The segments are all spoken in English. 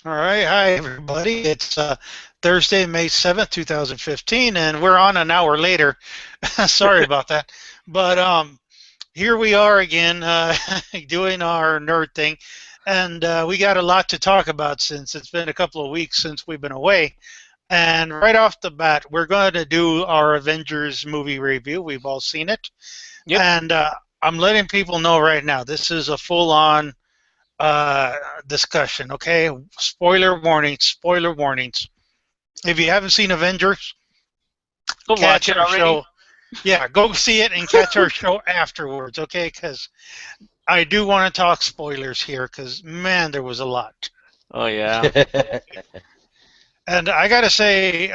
All right, hi everybody. It's Thursday, May 7th, 2015, and we're on an hour later. Sorry about that. But here we are again doing our nerd thing, and we got a lot to talk about since it's been a couple of weeks since we've been away. And right off the bat, we're going to do our Avengers movie review. We've all seen it. Yep. And I'm letting people know right now this is a full on uh, discussion. Okay, spoiler warnings. Spoiler warnings. If you haven't seen Avengers, Go watch catch it our already. show. Yeah, go see it and catch our show afterwards. Okay, because I do want to talk spoilers here. Because man, there was a lot. Oh yeah. And I gotta say,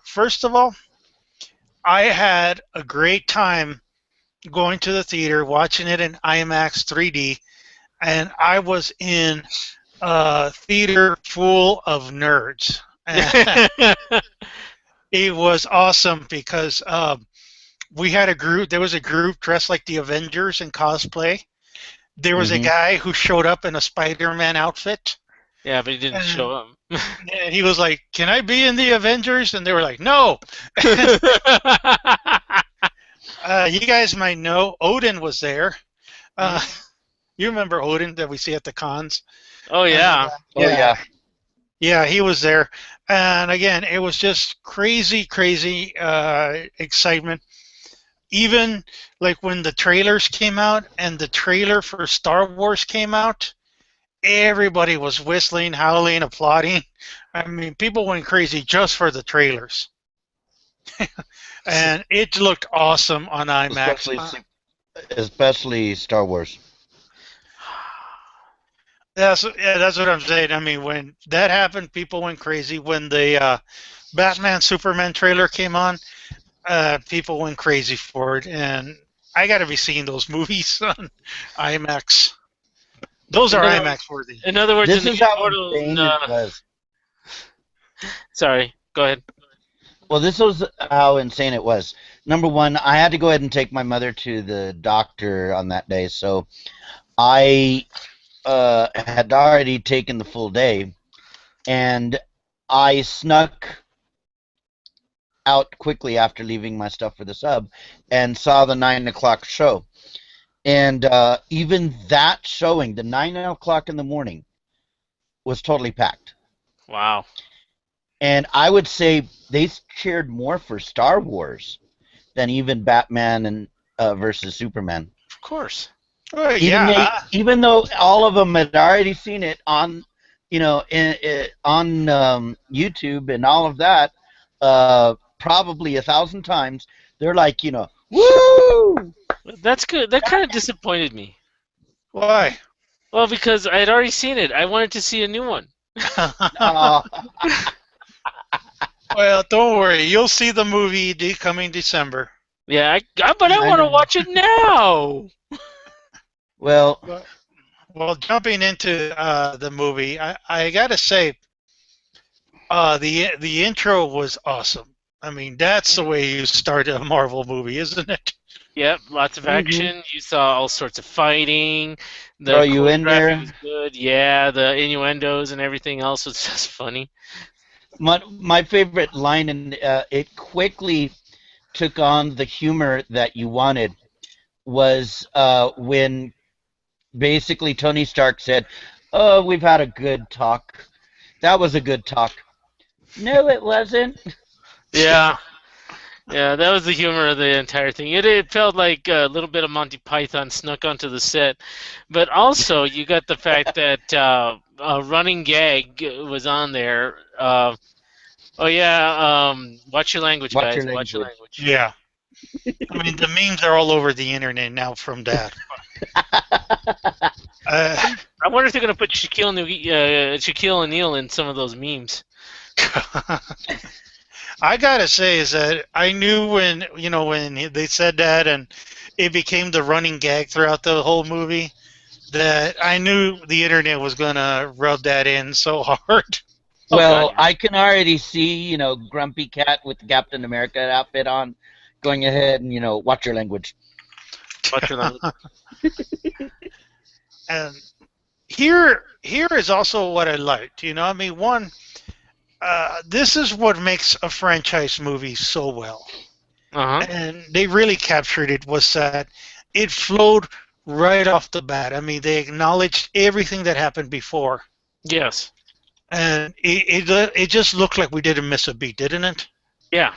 first of all, I had a great time going to the theater, watching it in IMAX 3D, and I was in a theater full of nerds. It was awesome because we had a group. There was a group dressed like the Avengers in cosplay. There was a hmm guy who showed up in a Spider-Man outfit, Yeah, but he didn't and show up. he was like, "Can I be in the Avengers?" And they were like, "No." You guys might know Odin was there. Uh, Hmm? you remember Odin that we see at the cons? Oh And yeah. Oh yeah, yeah. yeah, he was there. And again, it was just crazy, crazy excitement. Even like when the trailers came out and the trailer for Star Wars came out, everybody was whistling, howling, applauding. I mean, people went crazy just for the trailers. And it looked awesome on IMAX. Especially Star Wars. That's what I'm saying. I mean, when that happened, people went crazy. When the Batman Superman trailer came on, people went crazy for it. And I got to be seeing those movies on IMAX. Those In are other, IMAX worthy. in other words, in This the is how immortal. insane it was. Sorry. Go ahead. Well, this was how insane it was. Number one, I had to go ahead and take my mother to the doctor on that day, so I had already taken the full day, and I snuck out quickly after leaving my stuff for the sub and saw the 9 o'clock show. And even that showing, the 9 o'clock in the morning, was totally packed. Wow. And I would say they cheered more for Star Wars than even Batman and versus Superman. Of course. Oh yeah, Even though all of them had already seen it on, on YouTube and all of that, probably 1,000 times, they're like, woo! That's good. That kind of disappointed me. why? Well, because I had already seen it. I wanted to see a new one. Uh, Well, don't worry. You'll see the movie coming December. Yeah, but I I want to know. watch it now. Well, Well, well, jumping into the movie, I gotta say, the intro was awesome. I mean, that's the way you start a Marvel movie, isn't it? Yep, lots of hmm action. You saw all sorts of fighting. throw The you in choreography there. was good. Yeah, the innuendos and everything else was just funny. My favorite line, and it quickly took on the humor that you wanted, was when basically Tony Stark said, "Oh, we've had a good talk. That was a good talk." No, it wasn't. Yeah, yeah, that was the humor of the entire thing. It felt like a little bit of Monty Python snuck onto the set, but also you got the fact that a running gag was on there. Oh yeah, watch your language, Watch guys. your Watch your language. language. Yeah. I mean, the memes are all over the internet now from that. Uh, I wonder if they're gonna put Shaquille O'Neal in some of those memes. I gotta say is that I knew when they said that and it became the running gag throughout the whole movie that I knew the internet was gonna rub that in so hard. Oh God, Well, yeah. I can already see, Grumpy Cat with the Captain America outfit on, going ahead and, watch your language. Watch your language. And here is also what I liked. I mean, one, this is what makes a franchise movie so well, Uh huh. and they really captured it. Was that it flowed right off the bat. I mean, they acknowledged everything that happened before, Yes. and it just looked like we didn't miss a beat, didn't it? Yeah.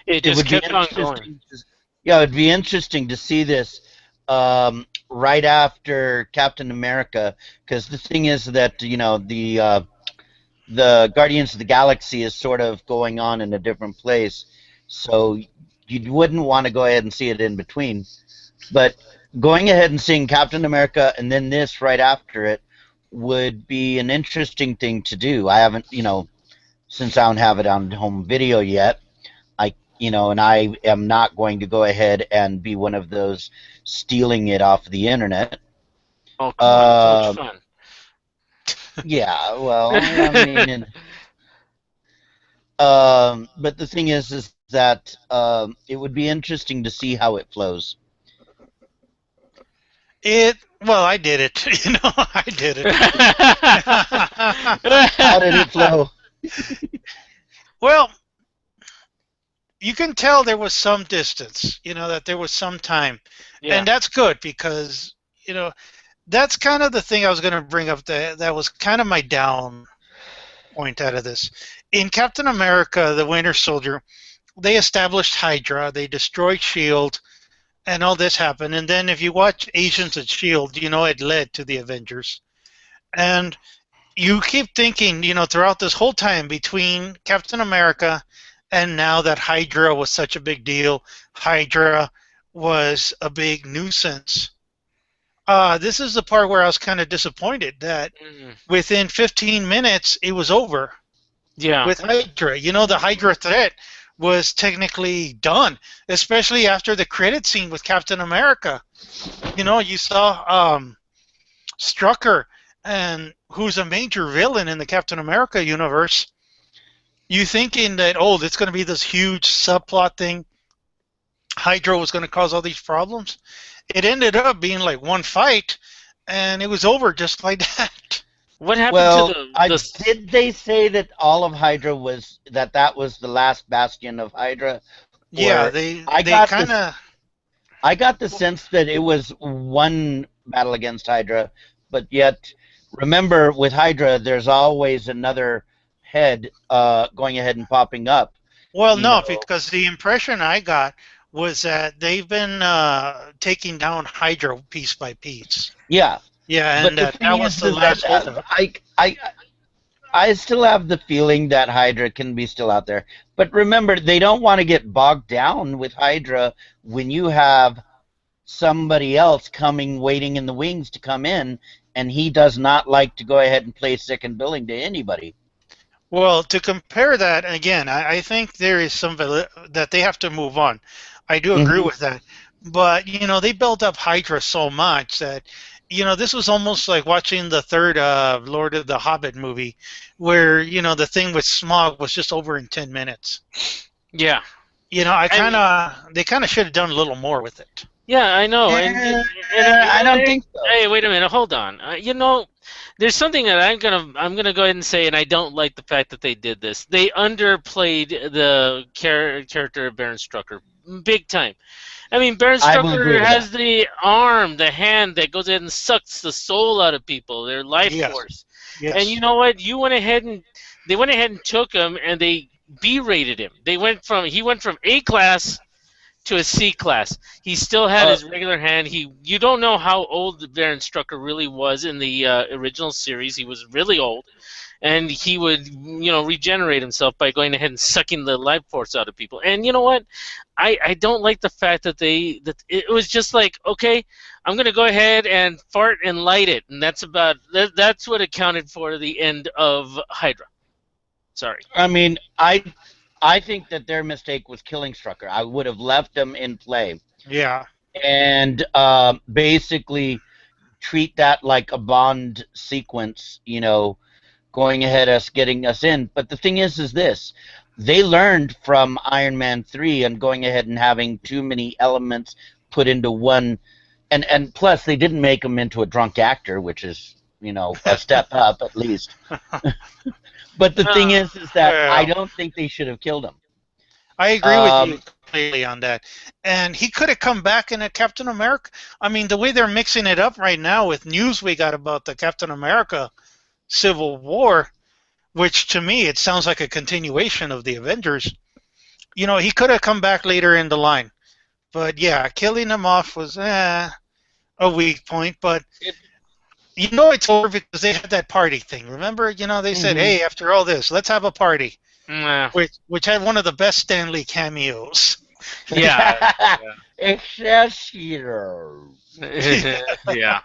It It just would be kept on going. interesting. Yeah, it'd be interesting to see this right after Captain America, because the thing is that the Guardians of the Galaxy is sort of going on in a different place, so you wouldn't want to go ahead and see it in between. But going ahead and seeing Captain America and then this right after it would be an interesting thing to do. I haven't, since I don't have it on home video yet, and I am not going to go ahead and be one of those stealing it off the internet. Oh, come on. It's so much Uh, fun. yeah, well, I mean, but the thing is that it would be interesting to see how it flows. Well, I did it. I did it. How did it flow? Well, you can tell there was some distance, that there was some time. Yeah. And that's good because, that's kind of the thing I was going to bring up. That was kind of my down point out of this. In Captain America, the Winter Soldier, they established Hydra, they destroyed S.H.I.E.L.D., and all this happened. And then if you watch Agents of S.H.I.E.L.D., it led to the Avengers. And you keep thinking, throughout this whole time between Captain America and now that Hydra was such a big deal, Hydra was a big nuisance. This is the part where I was kind of disappointed that within 15 minutes it was over Yeah. with Hydra. The Hydra threat was technically done, especially after the credit scene with Captain America. You saw Strucker, and who's a major villain in the Captain America universe. You thinking that, it's going to be this huge subplot thing. Hydra was going to cause all these problems. It ended up being like one fight, and it was over just like that. What happened Well, to the did they say that all of Hydra was that was the last bastion of Hydra? Yeah, Or they I they got kind this. of. I got the sense that it was one battle against Hydra, but yet, remember, with Hydra, there's always another head going ahead and popping up. Well, You no, know, because the impression I got was that they've been taking down Hydra piece by piece. yeah. Yeah, But and the that thing was is the that last holdup. I still have the feeling that Hydra can be still out there. But remember, they don't want to get bogged down with Hydra when you have somebody else coming, waiting in the wings to come in, and he does not like to go ahead and play second billing to anybody. Well, to compare that again, I think there is that they have to move on. I do agree with that, but they built up Hydra so much that this was almost like watching the third Lord of the Hobbit movie, where the thing with Smog was just over in 10 minutes. Yeah. They kind of should have done a little more with it. Yeah, I know. I don't think so. Hey, wait a minute. Hold on. There's something that I'm gonna go ahead and say, and I don't like the fact that they did this. They underplayed the character of Baron Strucker big time. I mean, Baron I will agree Strucker with has that. the arm, the hand that goes ahead and sucks the soul out of people, their life Yes. force. Yes. And you know what? They went ahead and took him and they B-rated him. He went from A class to a C class. He still had his regular hand. You don't know how old Baron Strucker really was in the original series. He was really old, and he would regenerate himself by going ahead and sucking the life force out of people. And you know what? I don't like the fact that it was just like, okay, I'm gonna go ahead and fart and light it, and that's what accounted for the end of Hydra. Sorry. I mean, I think that their mistake was killing Strucker. I would have left him in play Yeah. and basically treat that like a Bond sequence, going ahead us getting us in. But the thing is this: they learned from Iron Man 3 and going ahead and having too many elements put into one, and plus they didn't make him into a drunk actor, which is a step up at least. But the thing is that I Well, don't think they should have killed him. I agree with you Um, completely on that. And he could have come back in a Captain America. I mean, the way they're mixing it up right now with news we got about the Captain America Civil War, which to me it sounds like a continuation of the Avengers. He could have come back later in the line. But yeah, killing him off was a weak point. But it, it's over because they had that party thing. Remember, they said, mhm. "Hey, after all this, let's have a party," Nah. which had one of the best Stanley cameos. Yeah. Excelsior. Yeah.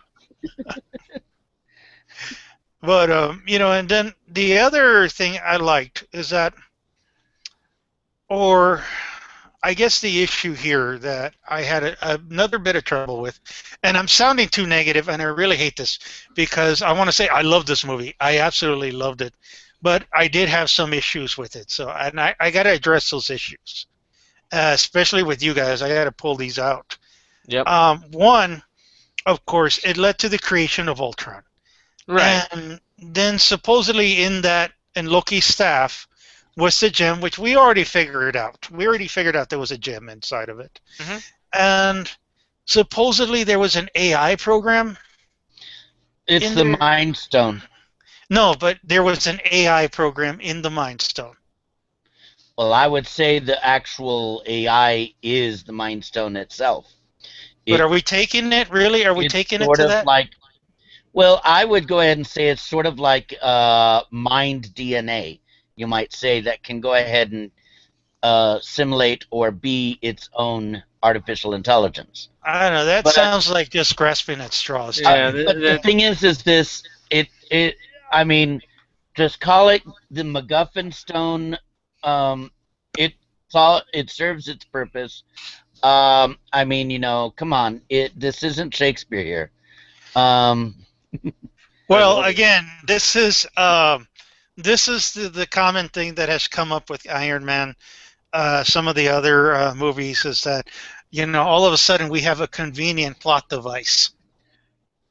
But and then the other thing I liked is that, or I guess the issue here that I had another bit of trouble with, and I'm sounding too negative, and I really hate this because I want to say I love this movie. I absolutely loved it, but I did have some issues with it. So, and I got to address those issues, especially with you guys. I got to pull these out. Yep. One, of course, it led to the creation of Ultron. Right. And then supposedly in Loki's staff was the gem, which we already figured out. We already figured out there was a gem inside of it. Mm-hmm. And supposedly there was an AI program. It's the Mind Stone. No, but there was an AI program in the Mind Stone. Well, I would say the actual AI is the Mind Stone itself. But are we taking it, really? Are we taking it to that? Well, I would go ahead and say it's sort of like mind DNA, you might say, that can go ahead and simulate or be its own artificial intelligence. I don't know. That sounds like just grasping at straws. Yeah, But the thing is this, I mean, just call it the MacGuffin Stone. It serves its purpose. I mean, come on, this isn't Shakespeare here. Well, again, this is the common thing that has come up with Iron Man. Some of the other movies is that all of a sudden we have a convenient plot device.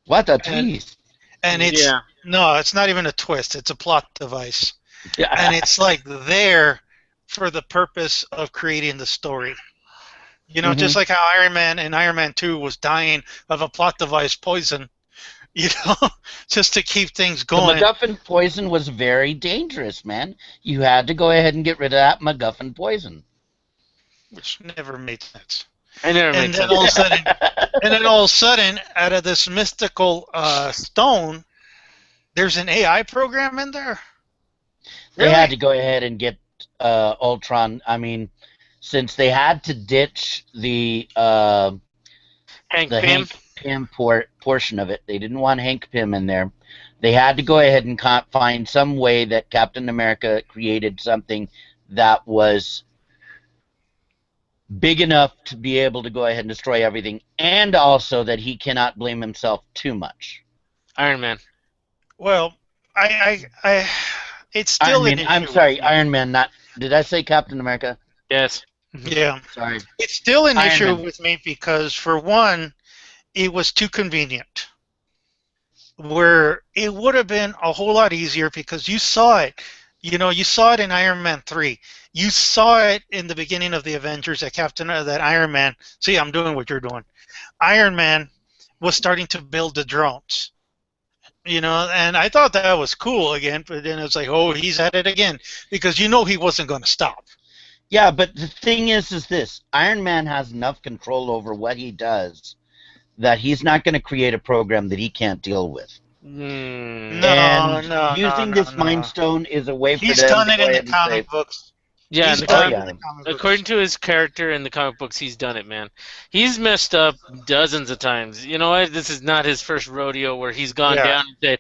What a twist! And it's no, it's not even a twist. It's a plot device, Yeah. and it's like there for the purpose of creating the story. Just like how Iron Man in Iron Man 2 was dying of a plot device poison. Just to keep things going. The MacGuffin poison was very dangerous, man. You had to go ahead and get rid of that MacGuffin poison. Which never made sense. I never made sense. And then all of a sudden, out of this mystical stone, there's an AI program in there? They had to go ahead and get Ultron. I mean, since they had to ditch the Hank Pym portion of it. They didn't want Hank Pym in there. They had to go ahead and find some way that Captain America created something that was big enough to be able to go ahead and destroy everything, and also that he cannot blame himself too much. Iron Man. Well, it's still an issue. I'm sorry, Iron Man. Not did I say Captain America? Yes. Yeah. Sorry. It's still an Iron issue Man. with me because, for one, it was too convenient. Where it would have been a whole lot easier because you saw it. You saw it in Iron Man 3. You saw it in the beginning of the Avengers that Iron Man. See, I'm doing what you're doing. Iron Man was starting to build the drones. And I thought that was cool again, but then it's like, oh, he's at it again because he wasn't going to stop. Yeah, but the thing is this: Iron Man has enough control over what he does that he's not going to create a program that he can't deal with. No. Using this Mind Stone is a way for them He's to done it go in the ahead and comic say, books. Yeah, He's done it in the comic books. according to his character in the comic books, he's done it, man. He's messed up dozens of times. You know what? This is not his first rodeo where he's gone down and said,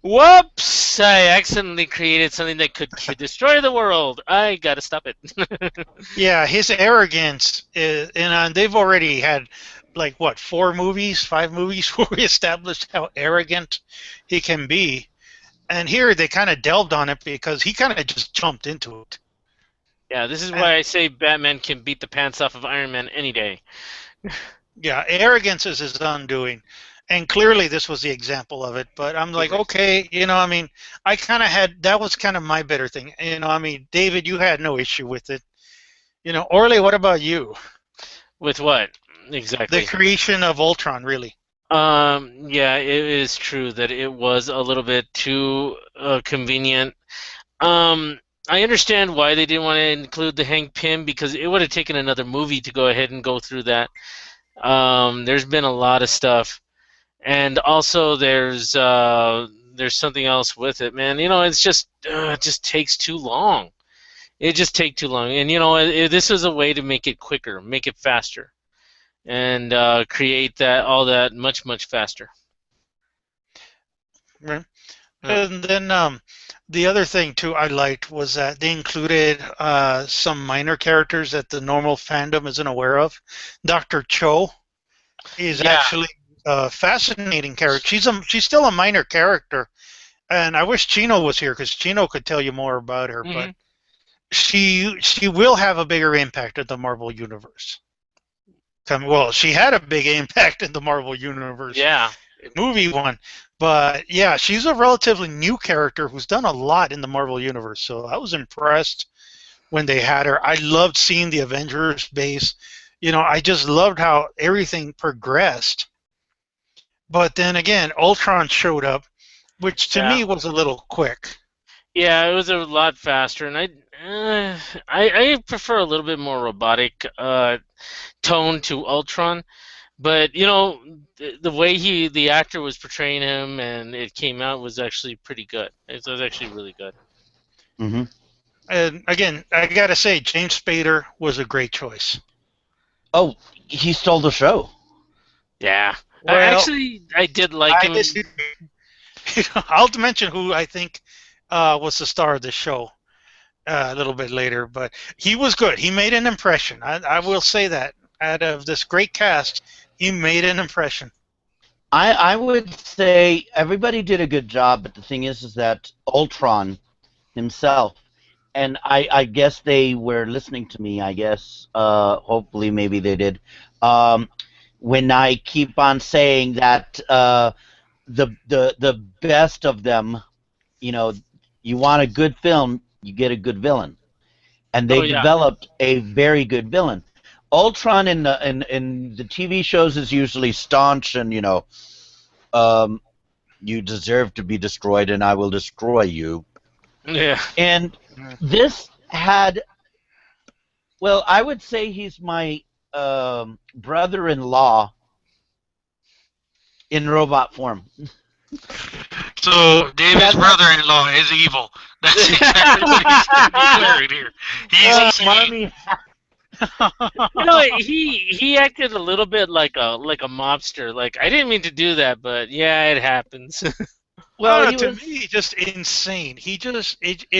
"Whoops! I accidentally created something that could destroy the world. I gotta stop it." Yeah, his arrogance and they've already had like what 5 movies where we established how arrogant he can be, and here they kind of delved on it because he kind of just jumped into it. Yeah, this is why I say Batman can beat the pants off of Iron Man any day. Yeah, arrogance is his undoing. and clearly this was the example of it. But I'm like, okay, I mean, I kind of had that was kind of my bitter thing. I mean, David, you had no issue with it. Orly, what about you? With what The exactly? creation of Ultron, really. Yeah, it is true that it was a little bit too convenient. Um, I understand why they didn't want to include the Hank Pym because it would have taken another movie to go ahead and go through that. There's been a lot of stuff, and also there's something else with it, man. It just takes too long. It just takes too long, and this is a way to make it quicker, make it faster, and create all that much faster. Right. Yeah. And then the other thing too I liked was that they included some minor characters that the normal fandom isn't aware of. Dr. Cho is Yeah. actually a fascinating character. She's still a minor character, and I wish Chino was here because Chino could tell you more about her. Hmm. But she will have a bigger impact in the Marvel universe. Well, she had a big impact in the Marvel universe. Yeah. Movie one. But yeah, she's a relatively new character who's done a lot in the Marvel universe. So I was impressed when they had her. I loved seeing the Avengers base. I just loved how everything progressed. But then again, Ultron showed up, which to Yeah. me was a little quick. Yeah, it was a lot faster, and I prefer a little bit more robotic tone to Ultron. But the way the actor was portraying him and it came out was actually pretty good. It was actually really good. Hmm. And again, I gotta say, James Spader was a great choice. Oh, he stole the show. Yeah, Well, I did like I him. disagree. I'll mention who I think was the star of the show a little bit later, but he was good. He made an impression. I will say that. Out of this great cast, he made an impression. I would say everybody did a good job, but the thing is that Ultron himself, and I guess they were listening to me. I guess hopefully maybe they did. Um, when I keep on saying that the best of them, you want a good film, you get a good villain, and Oh they yeah, developed a very good villain. Ultron in the TV shows is usually staunch and you deserve to be destroyed and I will destroy you. yeah, And this had, well, I would say he's my brother-in-law in robot form. So David's brother-in-law is evil. That's exactly what he's declaring here. He's Marmy. he acted a little bit like a mobster. Like I didn't mean to do that, but yeah, it happens. Well, well, he to was. me, just insane. He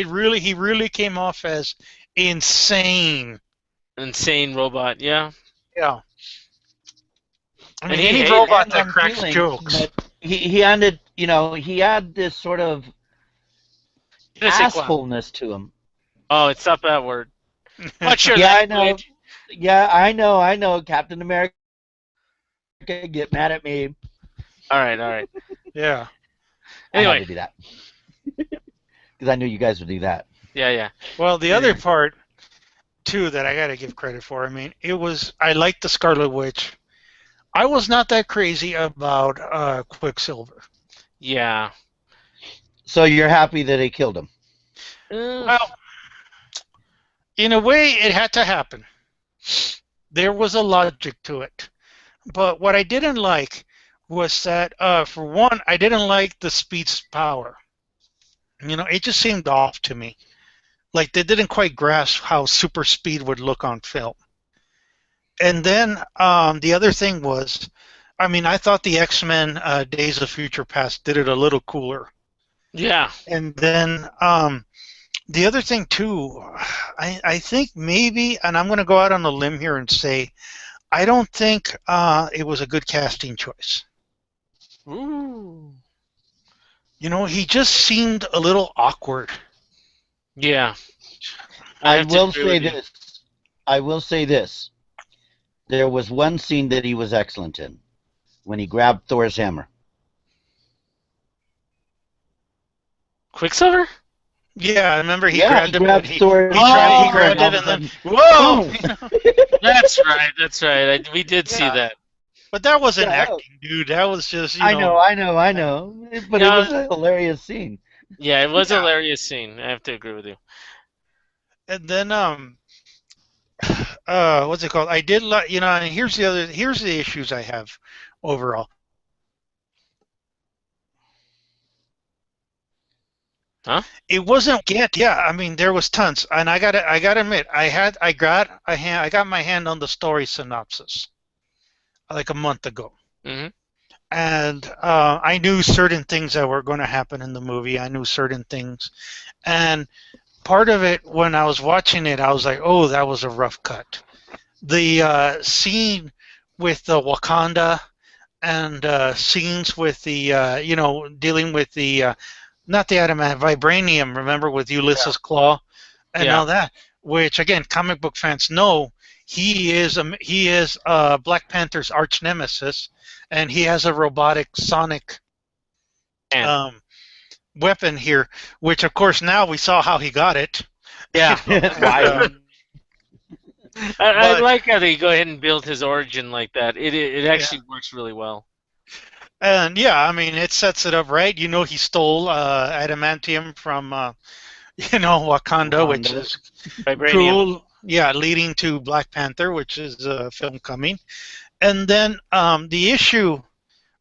really came off as insane. Insane robot, yeah. Yeah. I mean, And he any hated robot that Some cracks feelings, jokes. but he ended. He had this sort of assholeness to him. Oh, it's not that word. What's your Yeah, I know. language? Yeah, I know. Captain America, get mad at me. All right. Yeah. I had Anyway, to do that because I knew you guys would do that. yeah. Well, the other part too that I got to give credit for. I mean, I liked the Scarlet Witch. I was not that crazy about Quicksilver. Yeah. So you're happy that they killed him? Well, in a way, it had to happen. There was a logic to it. But what I didn't like was that, for one, I didn't like the speed's power. It just seemed off to me. Like they didn't quite grasp how super speed would look on film. And then the other thing was, I mean, I thought the X-Men Days of Future Past did it a little cooler. Yeah. And then the other thing too, I think maybe, and I'm going to go out on a limb here and say, I don't think it was a good casting choice. Ooh. He just seemed a little awkward. Yeah. I will say this. There was one scene that he was excellent in when he grabbed Thor's hammer. Quicksilver? Yeah, I remember he Yeah, grabbed he it, but grabbed he Thor's he tried he hammer, and grabbed all it, of a and then sudden, whoa! boom! That's right. That's right. We did see Yeah, that. but that wasn't Yeah, acting, dude. That was just I know, but it Yeah, was a hilarious scene. yeah, it was a yeah. hilarious scene. I have to agree with you. And then what's it called? I did like and here's the issues I have overall. Huh? It wasn't get yeah. I mean there was tons, and I gotta admit I got my hand on the story synopsis like a month ago. Hmm. And I knew certain things that were going to happen in the movie. I knew certain things, and part of it when I was watching it, I was like, "Oh, that was a rough cut." The scene with the Wakanda and scenes with the dealing with the not the adamant vibranium. Remember with Yeah. Ulysses Claw and Yeah. all that, which again, comic book fans know he is Black Panther's arch nemesis, and he has a robotic sonic And um, weapon here, which of course now we saw how he got it. You yeah, know, and, Why? I but like how they go ahead and build his origin like that. It yeah, actually works really well. and yeah, I mean it sets it up right. He stole adamantium from Wakanda, which Wakanda. is Vibranium. cool. Yeah, leading to Black Panther, which is a film coming. And then the issue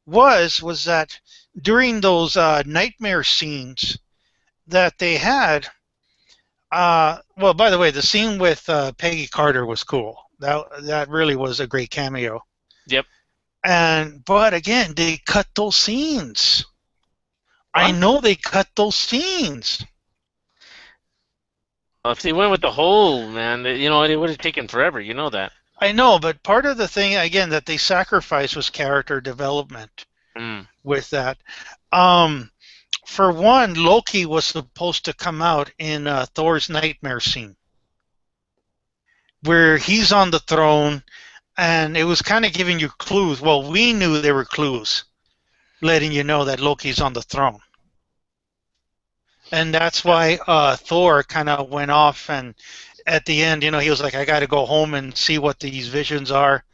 was that during those nightmare scenes that they had, well, by the way, the scene with Peggy Carter was cool. That really was a great cameo. Yep. But again, they cut those scenes. I What? know they cut those scenes. Well, if they went with the whole man, it would have taken forever. You know that. I know, but part of the thing again that they sacrificed was character development Mm. with that. Um, for one, Loki was supposed to come out in Thor's nightmare scene where he's on the throne, and it was kind of giving you clues. Well, we knew there were clues letting you know that Loki's on the throne. And that's why Thor kind of went off, and at the end, he was like, I got to go home and see what these visions are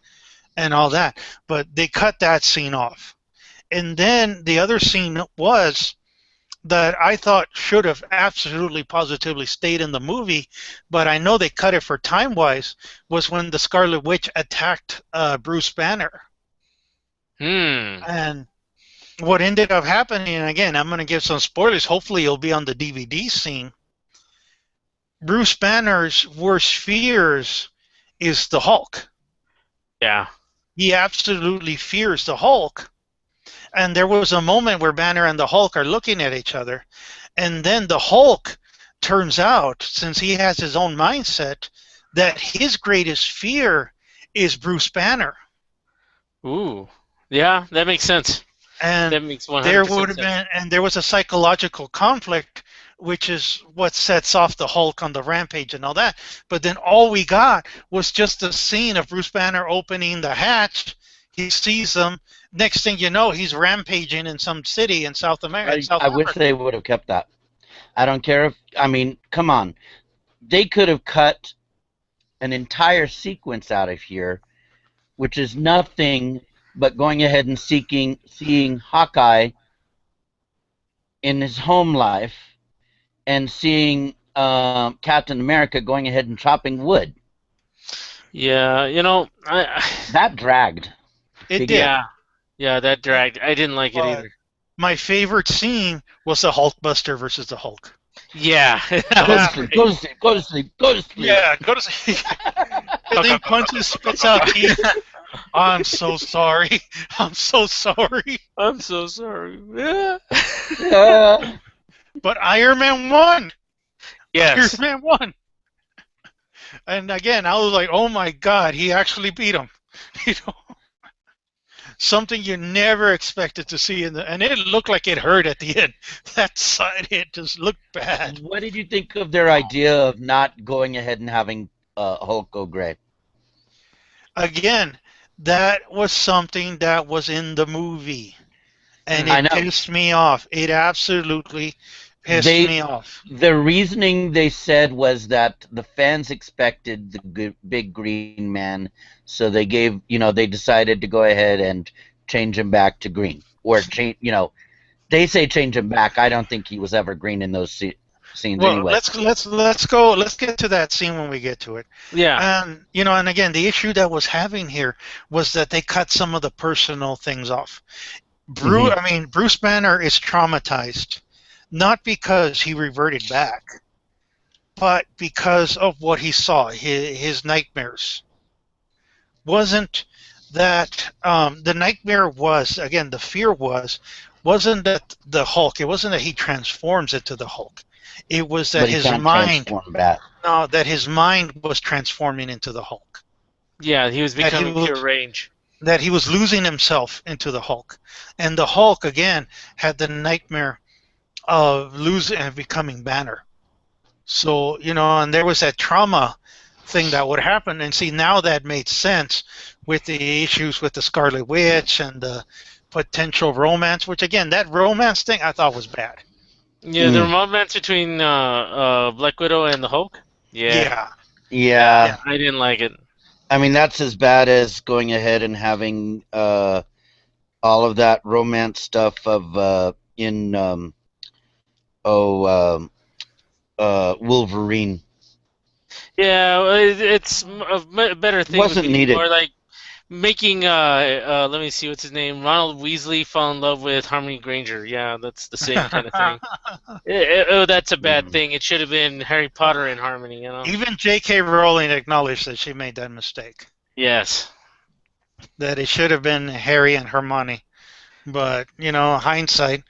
and all that. But they cut that scene off. And then the other scene was that I thought should have absolutely positively stayed in the movie, but I know they cut it for time wise, was when the Scarlet Witch attacked Bruce Banner. Hmm. And what ended up happening, and again, I'm going to give some spoilers, hopefully it'll be on the DVD scene. Bruce Banner's worst fears is the Hulk. Yeah. He absolutely fears the Hulk. And there was a moment where Banner and the Hulk are looking at each other. And then the Hulk turns out, since he has his own mindset, that his greatest fear is Bruce Banner. Ooh. Yeah, that makes sense. And That makes there 100% would have sense. been, and there was a psychological conflict, which is what sets off the Hulk on the rampage and all that. But then all we got was just a scene of Bruce Banner opening the hatch. He sees them. Next thing you know, he's rampaging in some city in South America. I wish they would have kept that. I don't care come on. They could have cut an entire sequence out of here, which is nothing but going ahead and seeing Hawkeye in his home life and seeing Captain America going ahead and chopping wood. Yeah, That dragged. It did. yeah, that dragged. I didn't like it But either. my favorite scene was the Hulkbuster versus the Hulk. Yeah, that Go was to sleep, great. go to sleep, go to sleep, go to sleep. Yeah, go to see. The thing punches, spits out teeth. I'm so sorry. I'm so sorry. I'm so sorry. Yeah. Yeah. But Iron Man won. Yes. Iron Man won. And again, I was like, oh my God, he actually beat him. You know, something you never expected to see and it looked like it hurt at the end. That side hit just looked bad. What did you think of their idea of not going ahead and having Hulk go gray? Again, that was something that was in the movie. And I it know. pissed me off. It absolutely pissed me off. The reasoning they said was that the fans expected the big green man, so they decided to go ahead and change him back to green, or change. They say change him back. I don't think he was ever green in those scenes Well, anyway. let's get to that scene when we get to it. Yeah. And again, the issue that was having here was that they cut some of the personal things off. Bruce Banner is traumatized, not because he reverted back, but because of what he saw, his nightmares. Wasn't that the nightmare was, again, the fear wasn't that the Hulk, it wasn't that he transforms into the Hulk. It was that his mind was transforming into the Hulk. Yeah, he was becoming pure rage. That he was losing himself into the Hulk. And the Hulk, again, had the nightmare of losing and becoming Banner. So, and there was that trauma thing that would happen. And see, now that made sense with the issues with the Scarlet Witch and the potential romance, which, again, that romance thing I thought was bad. Yeah, the romance between Black Widow and the Hulk? Yeah. I didn't like it. I mean, that's as bad as going ahead and having all of that romance stuff of Wolverine. Yeah, it's a better thing. Wasn't needed. Or like making let me see, what's his name? Ronald Weasley fall in love with Hermione Granger. Yeah, that's the same kind of thing. That's a bad thing. It should have been Harry Potter and Harmony. Even J.K. Rowling acknowledged that she made that mistake. Yes. That it should have been Harry and Hermione. But hindsight,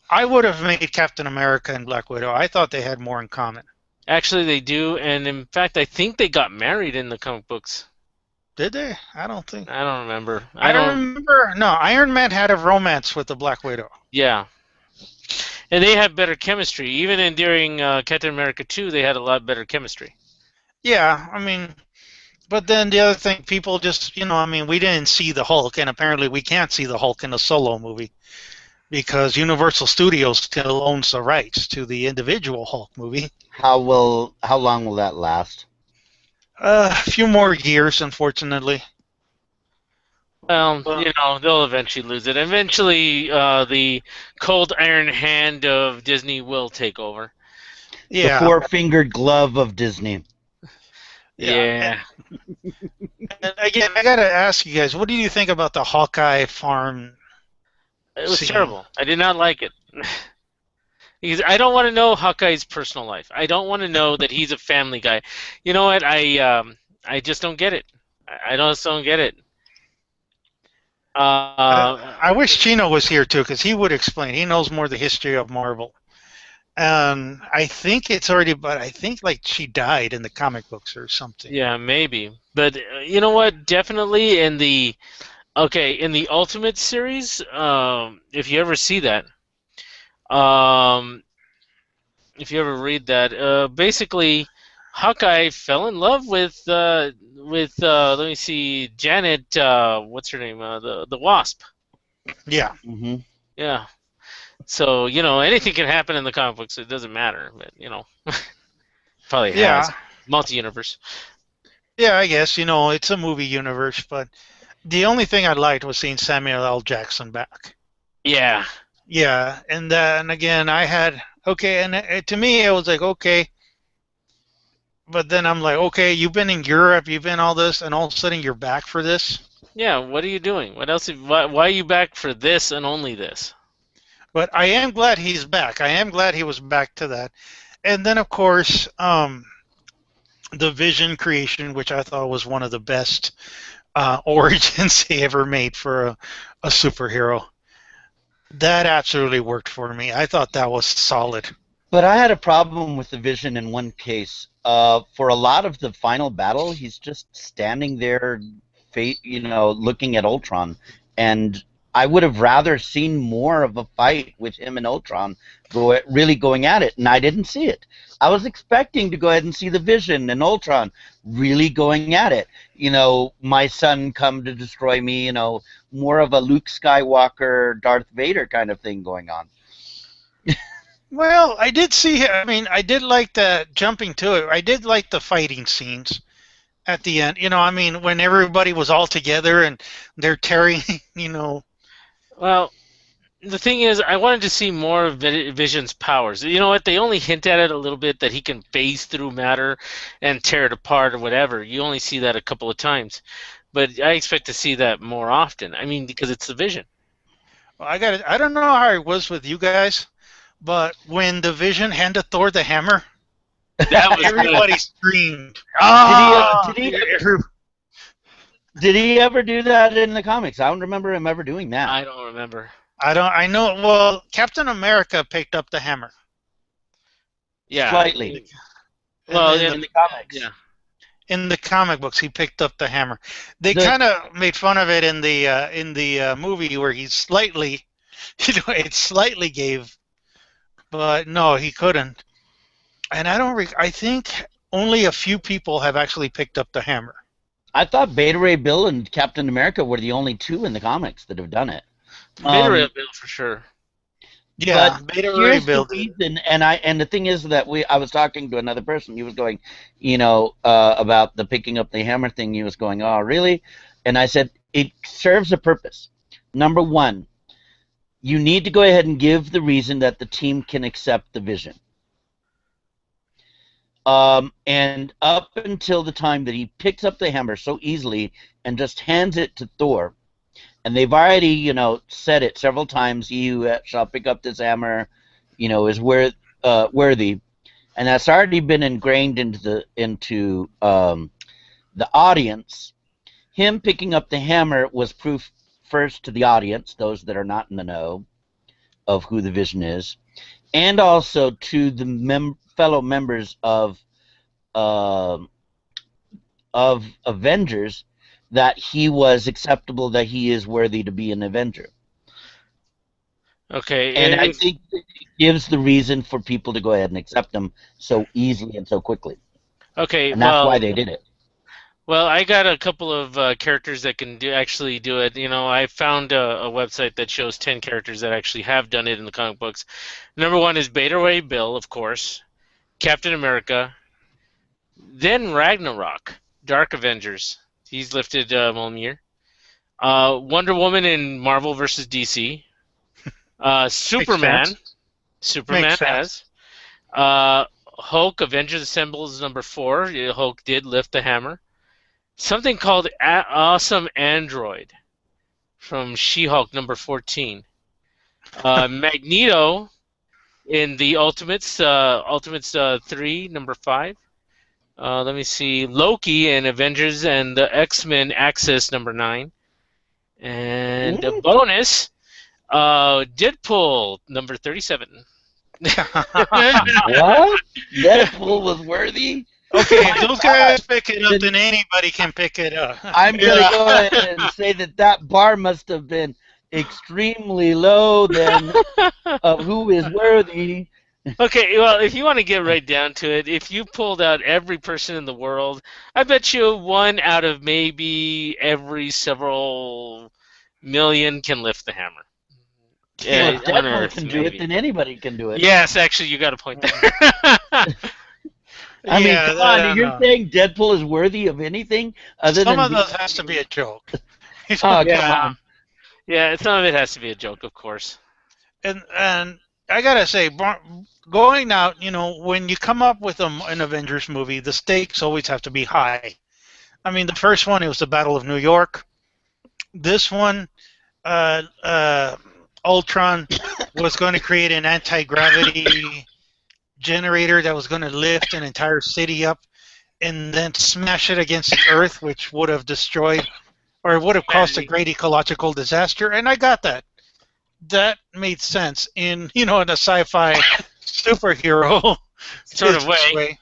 I would have made Captain America and Black Widow. I thought they had more in common. Actually, they do, and in fact, I think they got married in the comic books. Did they? I don't think. I don't remember. I don't remember. No, Iron Man had a romance with the Black Widow. Yeah. And they had better chemistry. Even during Captain America 2, they had a lot better chemistry. Yeah, but then the other thing, people just, we didn't see the Hulk, and apparently we can't see the Hulk in a solo movie because Universal Studios still owns the rights to the individual Hulk movie. How long will that last? A few more years, unfortunately. Well, they'll eventually lose it. Eventually, the cold iron hand of Disney will take over. Yeah. The four-fingered glove of Disney. Yeah. And again, I gotta ask you guys, what do you think about the Hawkeye farm? It was terrible. I did not like it. Because I don't want to know Hawkeye's personal life. I don't want to know that he's a family guy. You know what? I just don't get it. I just don't get it. I wish Chino was here too, because he would explain. He knows more the history of Marvel. And I think it's already, but I think like she died in the comic books or something. Yeah, maybe. But you know what? Definitely in the Ultimate series, if you ever see that, if you ever read that, basically Hawkeye fell in love with let me see, Janet, what's her name? The Wasp. Yeah. Mm-hmm. Yeah. So, anything can happen in the comic books. It doesn't matter, but, probably has. Multi-universe. Yeah, I guess, it's a movie universe, but the only thing I liked was seeing Samuel L. Jackson back. Yeah. Yeah, and then again, to me, it was like, okay. But then I'm like, okay, you've been in Europe, you've been all this, and all of a sudden you're back for this? Yeah, what are you doing? What else? Why are you back for this and only this? But I am glad he's back. I am glad he was back to that. And then, of course, the Vision creation, which I thought was one of the best origins he ever made for a superhero. That absolutely worked for me. I thought that was solid. But I had a problem with the Vision in one case. For a lot of the final battle, he's just standing there, looking at Ultron, and I would have rather seen more of a fight with him and Ultron really going at it, and I didn't see it. I was expecting to go ahead and see the Vision and Ultron really going at it. My son come to destroy me, more of a Luke Skywalker, Darth Vader kind of thing going on. Well, I did see. I mean, I did like the jumping to it. I did like the fighting scenes at the end. I mean, when everybody was all together and they're tearing. You know, Well, the thing is, I wanted to see more of Vision's powers. You know what? They only hint at it a little bit that he can phase through matter and tear it apart or whatever. You only see that a couple of times, but I expect to see that more often. I mean, because it's the Vision. I got. I don't know how it was with you guys, but when the Vision handed Thor the hammer, That was good. everybody screamed. Ah, Did he ever do that in the comics? I don't remember him ever doing that. I don't remember. I don't. I know. Well, Captain America picked up the hammer. Yeah. Slightly. Well, In the comics. Yeah. In the comic books, he picked up the hammer. They The- kind of made fun of it in the movie where he slightly, it slightly gave, but no, he couldn't. And I don't. I think only a few people have actually picked up the hammer. I thought Beta Ray Bill and Captain America were the only two in the comics that have done it. Beta Ray Bill for sure. Yeah, But Beta Ray here's Bill the did. reason, and the thing is that I was talking to another person. He was going, about the picking up the hammer thing. He was going, oh, really? And I said, it serves a purpose. Number one, you need to go ahead and give the reason that the team can accept the Vision. And up until the time that he picks up the hammer so easily and just hands it to Thor, and they've already, said it several times, he who shall pick up this hammer, is worthy. And that's already been ingrained into the audience. Him picking up the hammer was proof first to the audience, those that are not in the know of who the Vision is, and also to the fellow members of Avengers, that he was acceptable, that he is worthy to be an Avenger. Okay. And I think it gives the reason for people to go ahead and accept him so easily and so quickly. Okay. And that's why they did it. Well, I got a couple of characters that can actually do it. I found a website that shows 10 characters that actually have done it in the comic books. Number one is Beta Ray Bill, of course, Captain America, then Ragnarok, Dark Avengers. He's lifted Mjolnir. Wonder Woman in Marvel vs. DC. Superman. Superman Makes sense. has. Hulk, Avengers Assembles number 4. Hulk did lift the hammer. Something called Awesome Android from She-Hulk number 14. Magneto in the Ultimates 3 number 5. Let me see. Loki in Avengers and the X-Men Axis number 9. And a bonus, Deadpool number 37. What? Deadpool was worthy? Okay, if those guys pick it up, then anybody can pick it up. I'm going to go ahead and say that bar must have been extremely low then of who is worthy. Okay, well, if you want to get right down to it, if you pulled out every person in the world, I bet you one out of maybe every several million can lift the hammer. Well, if on Deadpool Earth, can do it, maybe. then anybody can do it. Yes, actually, you got a point there. I mean, Yeah, come on, you're saying Deadpool is worthy of anything other some than of those has to be a joke. Oh, come Yeah. on. Yeah, some of it has to be a joke, of course. And I gotta say, going out, when you come up with an Avengers movie, the stakes always have to be high. I mean, the first one, it was the Battle of New York. This one, Ultron was going to create an anti-gravity generator that was going to lift an entire city up and then smash it against the Earth, which would have destroyed, or it would have caused a great ecological disaster. And I got that. That made sense in in a sci-fi superhero Sort of way.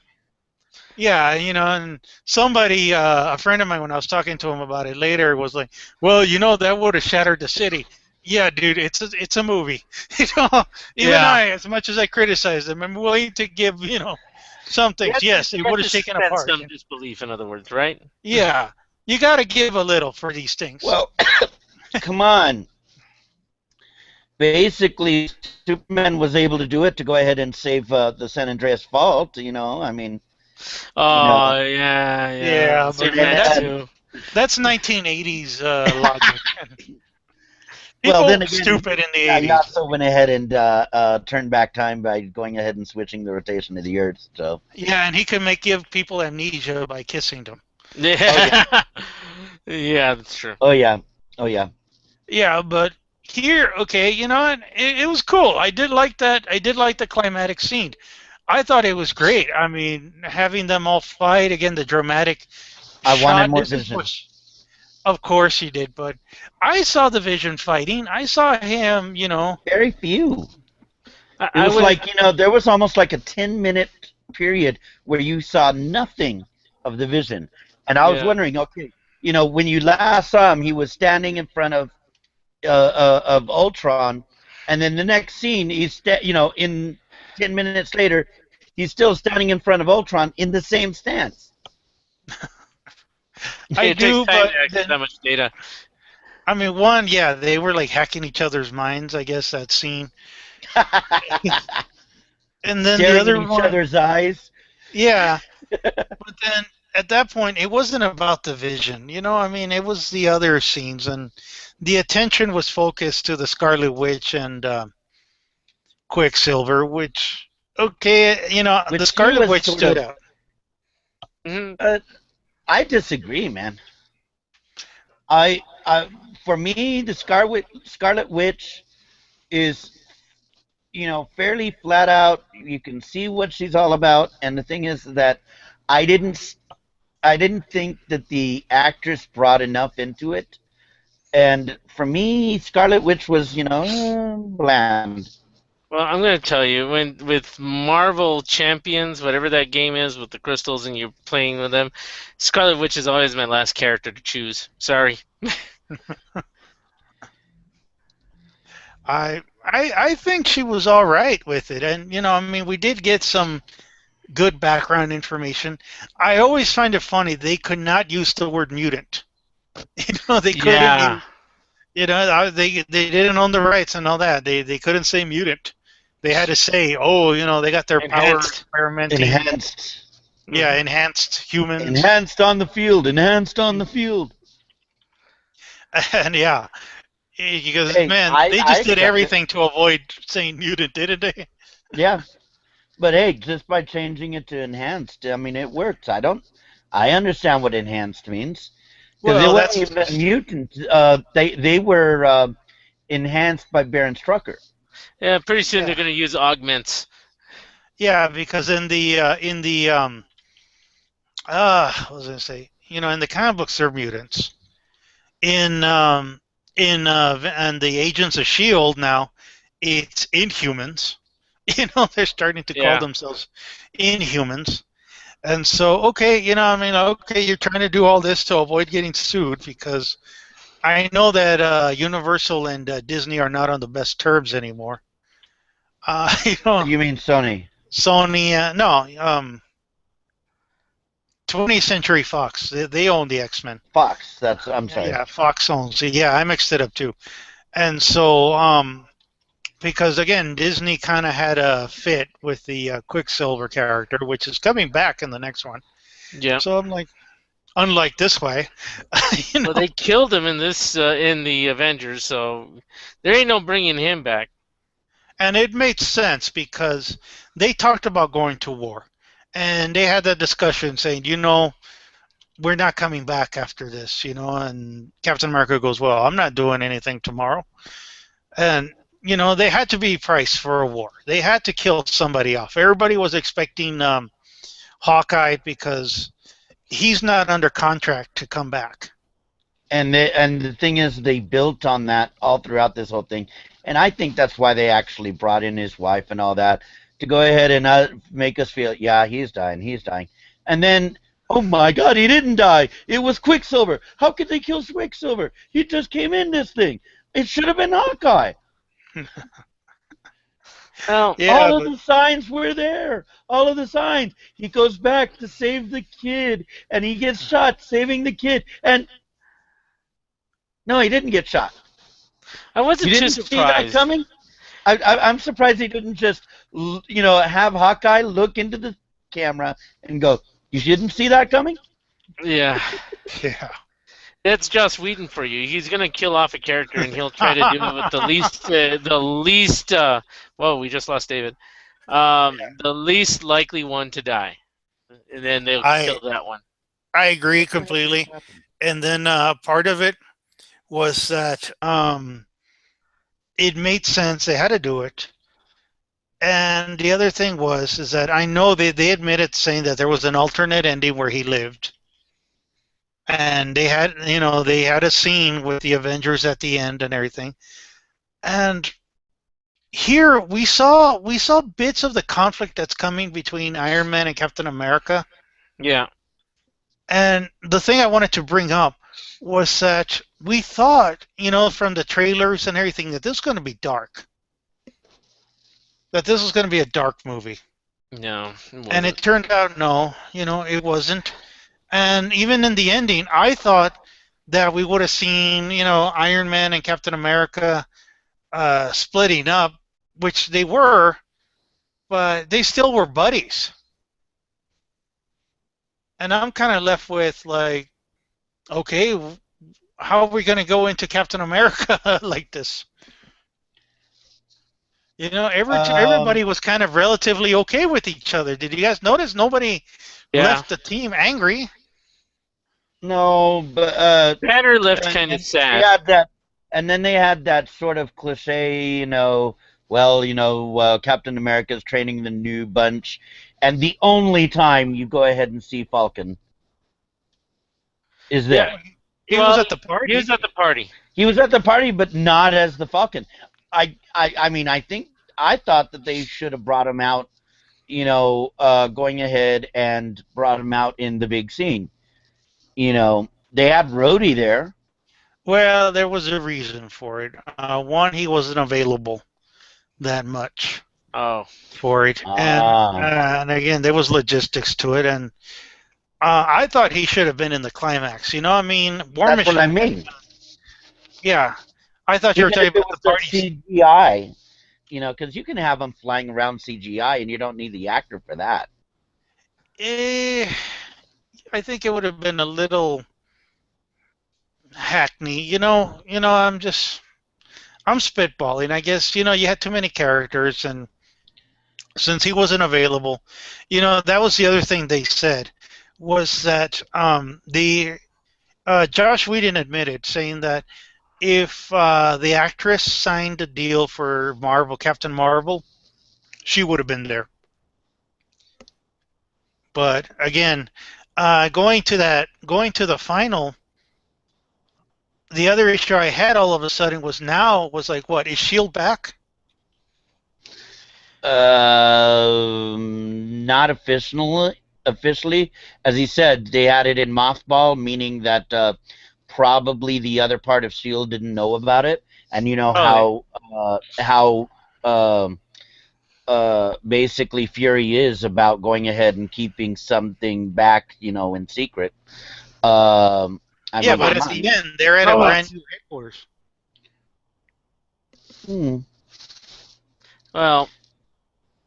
Yeah, and somebody, a friend of mine, when I was talking to him about it later, was like, "Well, that would have shattered the city." Yeah, dude, it's a movie. Even Yeah. I, as much as I criticize them, I'm willing to give some things. Yes, it would have shaken apart. Some disbelief, in other words, right? Yeah, you got to give a little for these things. Well, come on. basically Superman was able to do it to go ahead and save the San Andreas Fault. I mean, Oh yeah, yeah. Yeah, but and, Superman that's and 2. that's 1980s logic. well, People then again, stupid in the he 80s. also went ahead and turned back time by going ahead and switching the rotation of the Earth. So, Yeah, and he can give people amnesia by kissing them. oh yeah, Yeah. Yeah, that's true. oh yeah, oh yeah. Yeah, but here, okay, you know what? It was cool. I did like that. I did like the climatic scene. I thought it was great. I mean, having them all fight again, the dramatic I wanted shot. more This is Vision. what, of course, he did. But I saw the Vision fighting. I saw him. Very few. It I was would. like, there was almost like a 10-minute period where you saw nothing of the Vision. And I was Yeah. wondering, okay, when you last saw him, he was standing in front of Ultron, and then the next scene, in 10 minutes later, he's still standing in front of Ultron in the same stance. I It takes do, time but to access then that much data. I mean, one, yeah, they were like hacking each other's minds. I guess that scene, and then the Staring in other each one, other's eyes. yeah. But then at that point, it wasn't about the Vision. I mean, it was the other scenes, and the attention was focused to the Scarlet Witch and Quicksilver, which, okay, the Which Scarlet was Witch sort stood of. out. Hmm. I disagree, man. I for me, the Scarlet Witch is, fairly flat out. You can see what she's all about, and the thing is that I didn't I didn't think that the actress brought enough into it. And for me, Scarlet Witch was, bland. Well, I'm going to tell you, when with Marvel Champions, whatever that game is with the crystals and you're playing with them, Scarlet Witch is always my last character to choose. Sorry. I think she was all right with it, and I mean, we did get some good background information. I always find it funny they could not use the word mutant. They couldn't Yeah. use. They didn't own the rights and all that. They couldn't say mutant. They had to say, oh, they got their power Enhanced. experimenting. Enhanced. Yeah, Mhm. enhanced humans. Enhanced on the field. Enhanced on the field. And yeah, because Hey, man, I, they I just did accept it. everything to avoid saying mutant, didn't they? Yeah. But hey, just by changing it to enhanced, I mean, it works. I understand what enhanced means. Because they Well, weren't that's even mutants. They were enhanced by Baron Strucker. Yeah, pretty soon they're yeah, going to use augments. yeah, because in the what was I gonna say? In the comic books, they're mutants. In the Agents of Shield now, it's Inhumans. They're starting to call Yeah. themselves Inhumans. And so, okay, I mean, okay, you're trying to do all this to avoid getting sued because I know that Universal and Disney are not on the best terms anymore. You know, You mean Sony? Sony, no, 20th Century Fox, they own the X-Men. Fox. I'm sorry. Yeah, Fox owns it. Yeah, I mixed it up too. And so, because again, Disney kind of had a fit with the Quicksilver character, which is coming back in the next one. Yeah. So I'm like, unlike this way, Well, they killed him in this in the Avengers, so there ain't no bringing him back. and it made sense because they talked about going to war, and they had that discussion saying, we're not coming back after this, and Captain America goes, well, I'm not doing anything tomorrow. And they had to be priced for a war. They had to kill somebody off. Everybody was expecting Hawkeye because he's not under contract to come back. And the thing is, they built on that all throughout this whole thing, and I think that's why they actually brought in his wife and all that to go ahead and make us feel, yeah, he's dying, and then, oh my God, he didn't die. It was Quicksilver. How could they kill Quicksilver? He just came in this thing. It should have been Hawkeye. Well, Yeah, All of but the signs were there. All of the signs. He goes back to save the kid, and he gets shot saving the kid. And no, he didn't get shot. I wasn't You too didn't see that surprised. coming? I'm surprised he didn't just, have Hawkeye look into the camera and go, "You didn't see that coming?" Yeah. Yeah. That's Joss Whedon for you. He's gonna kill off a character, and he'll try to do it with the least. Whoa, we just lost David. The least likely one to die, and then they'll I kill that one. I agree completely. And then part of it was that it made sense. They had to do it. And the other thing was is that I know they admitted saying that there was an alternate ending where he lived, and they had a scene with the Avengers at the end and everything. And here we saw bits of the conflict that's coming between Iron Man and Captain America. Yeah. And the thing I wanted to bring up was that we thought, from the trailers and everything, that this was going to be dark, that this was going to be a dark movie. No, it And wasn't. it turned out, no, it wasn't. And even in the ending, I thought that we would have seen, Iron Man and Captain America splitting up, which they were, but they still were buddies. And I'm kind of left with, like, okay, how are we going to go into Captain America like this? Everybody was kind of relatively okay with each other. Did you guys notice nobody Yeah. left the team angry? No, but Banner left and- kind of and sad. They had that, and then they had that sort of cliche, Captain America's training the new bunch, and the only time you go ahead and see Falcon is there. Yeah. He Well, was at the party. He was at the party. He was at the party, but not as the Falcon. I thought that they should have brought him out, going ahead and brought him out in the big scene. They had Rhodey there. Well, there was a reason for it. One, he wasn't available that much Oh. for it, and again, there was logistics to it, and I thought he should have been in the climax. War That's Machine. what I mean. Yeah, I thought you were Even talking if it about the was party. CGI, because you can have them flying around CGI, and you don't need the actor for that. I think it would have been a little hackney. I'm spitballing. I guess you had too many characters, and since he wasn't available, that was the other thing they said was that the Josh Whedon admitted saying that if the actress signed a deal for Marvel, Captain Marvel, she would have been there. But again, going to the final, the other issue I had all of a sudden was like, what, is Shield back? Not officially, as he said, they had it in mothball, meaning that probably the other part of Shield didn't know about it, and how basically Fury is about going ahead and keeping something back, in secret. But at the end, they're at a brand new headquarters. Well,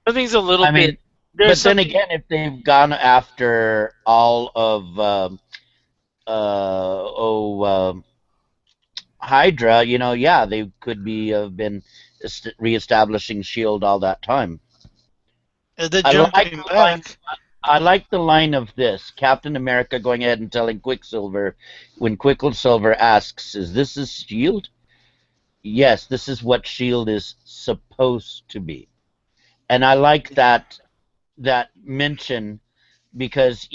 I think it's a little bit. But then again, if they've gone after all of Hydra, they could have been reestablishing Shield all that time. I like the line of this Captain America going ahead and telling Quicksilver when Quicksilver asks, "Is this a Shield?" Yes, this is what Shield is supposed to be, and I like that mention because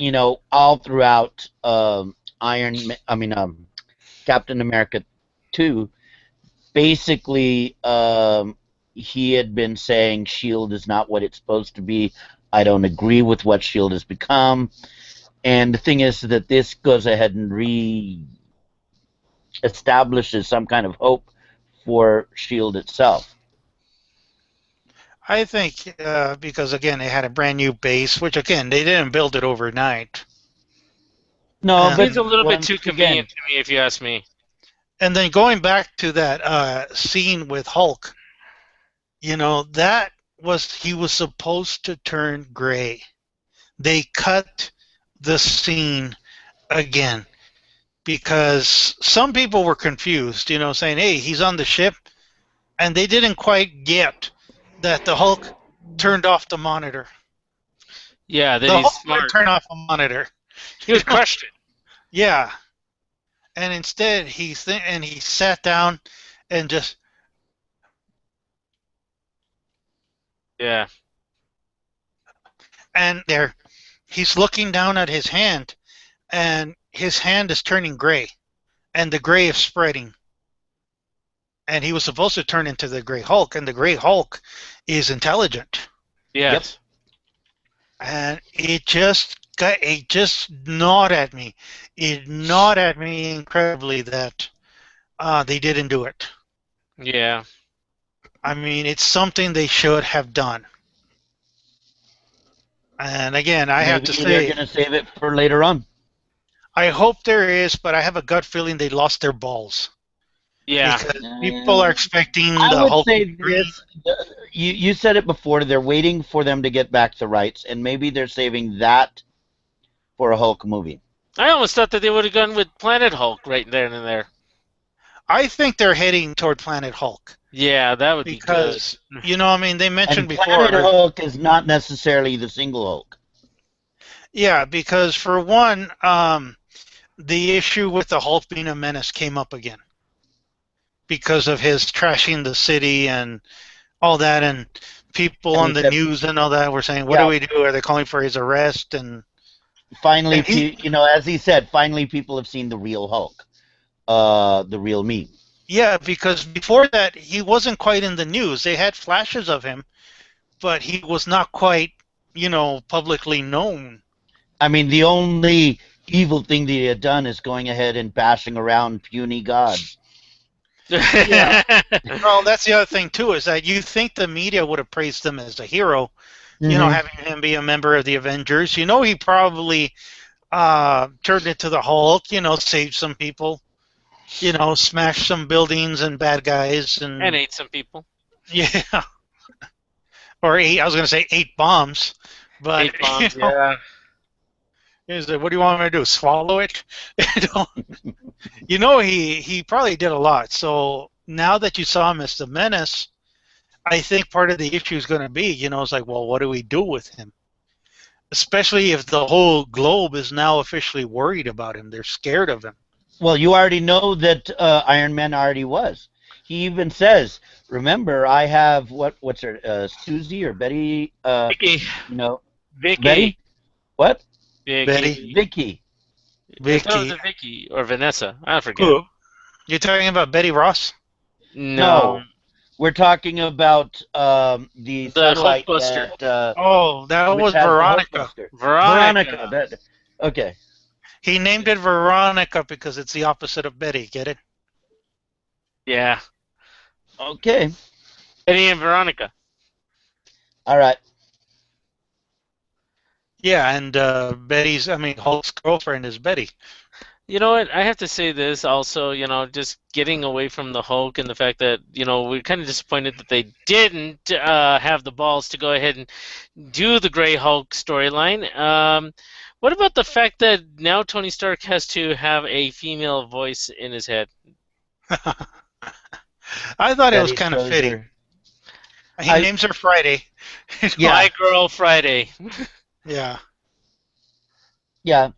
all throughout Captain America 2, basically he had been saying Shield is not what it's supposed to be. I don't agree with what Shield has become. And the thing is that this goes ahead and re-establishes some kind of hope for Shield itself. I think because, again, they had a brand new base, which, again, they didn't build it overnight. No, but it's a little bit too convenient to me, if you ask me. And then going back to that scene with Hulk, that was he was supposed to turn gray. They cut the scene again because some people were confused, saying, hey, he's on the ship. And they didn't quite get that the Hulk turned off the monitor. Yeah, that The he's Hulk would smart. turn off a monitor. He was crushed it. Yeah. And instead, he sat down and just, Yeah. and there, he's looking down at his hand, and his hand is turning gray, and the gray is spreading. And he was supposed to turn into the Gray Hulk, and the Gray Hulk is intelligent. Yes. And it just gnawed at me. It gnawed at me incredibly that they didn't do it. Yeah. I mean, it's something they should have done. And again, I have to Maybe they're say, going to save it for later on. I hope there is, but I have a gut feeling they lost their balls. Yeah. Because people are expecting I the would Hulk. say this. You said it before. They're waiting for them to get back the rights, and maybe they're saving that for a Hulk movie. I almost thought that they would have gone with Planet Hulk right there and there. I think they're heading toward Planet Hulk. Yeah, that would be good. Because, I mean, they mentioned And before. Planet Hulk is not necessarily the single Hulk. Yeah, because for one, the issue with the Hulk being a menace came up again because of his trashing the city and all that, and people on the news and all that were saying, "What do we do? Are they calling for his arrest?" And finally, as he said, finally people have seen the real Hulk, the real me. Yeah, because before that he wasn't quite in the news. They had flashes of him, but he was not quite, publicly known. I mean, the only evil thing that he had done is going ahead and bashing around puny gods. Yeah. Well, that's the other thing too, is that you think the media would have praised him as a hero, having him be a member of the Avengers. He probably turned into the Hulk, saved some people, smashed some buildings and bad guys and ate some people. Yeah. Or I was going to say 8 bombs, but 8 bombs, yeah. Is it, what do you want me to do? Swallow it? He probably did a lot. So now that you saw him as the menace, I think part of the issue is going to be, it's like, well, what do we do with him? Especially if the whole globe is now officially worried about him. They're scared of him. Well, you already know that Iron Man already was. He even says, remember, I have, what's her, Susie or Betty? Vicky. Vicky. Betty? What? Betty. Vicky. I thought it was Vicky or Vanessa. I forget. Who? You're talking about Betty Ross? No. We're talking about the satellite Hulkbuster. that was Veronica. Veronica. Okay. He named it Veronica because it's the opposite of Betty. Get it? Yeah. Okay. Betty and Veronica. All right. Yeah, and Hulk's girlfriend is Betty. You know what? I have to say this also, just getting away from the Hulk and the fact that, we're kind of disappointed that they didn't have the balls to go ahead and do the Gray Hulk storyline. What about the fact that now Tony Stark has to have a female voice in his head? I thought it was kind of fitting. He names her Friday. Yeah. My girl Friday. Yeah. Yeah.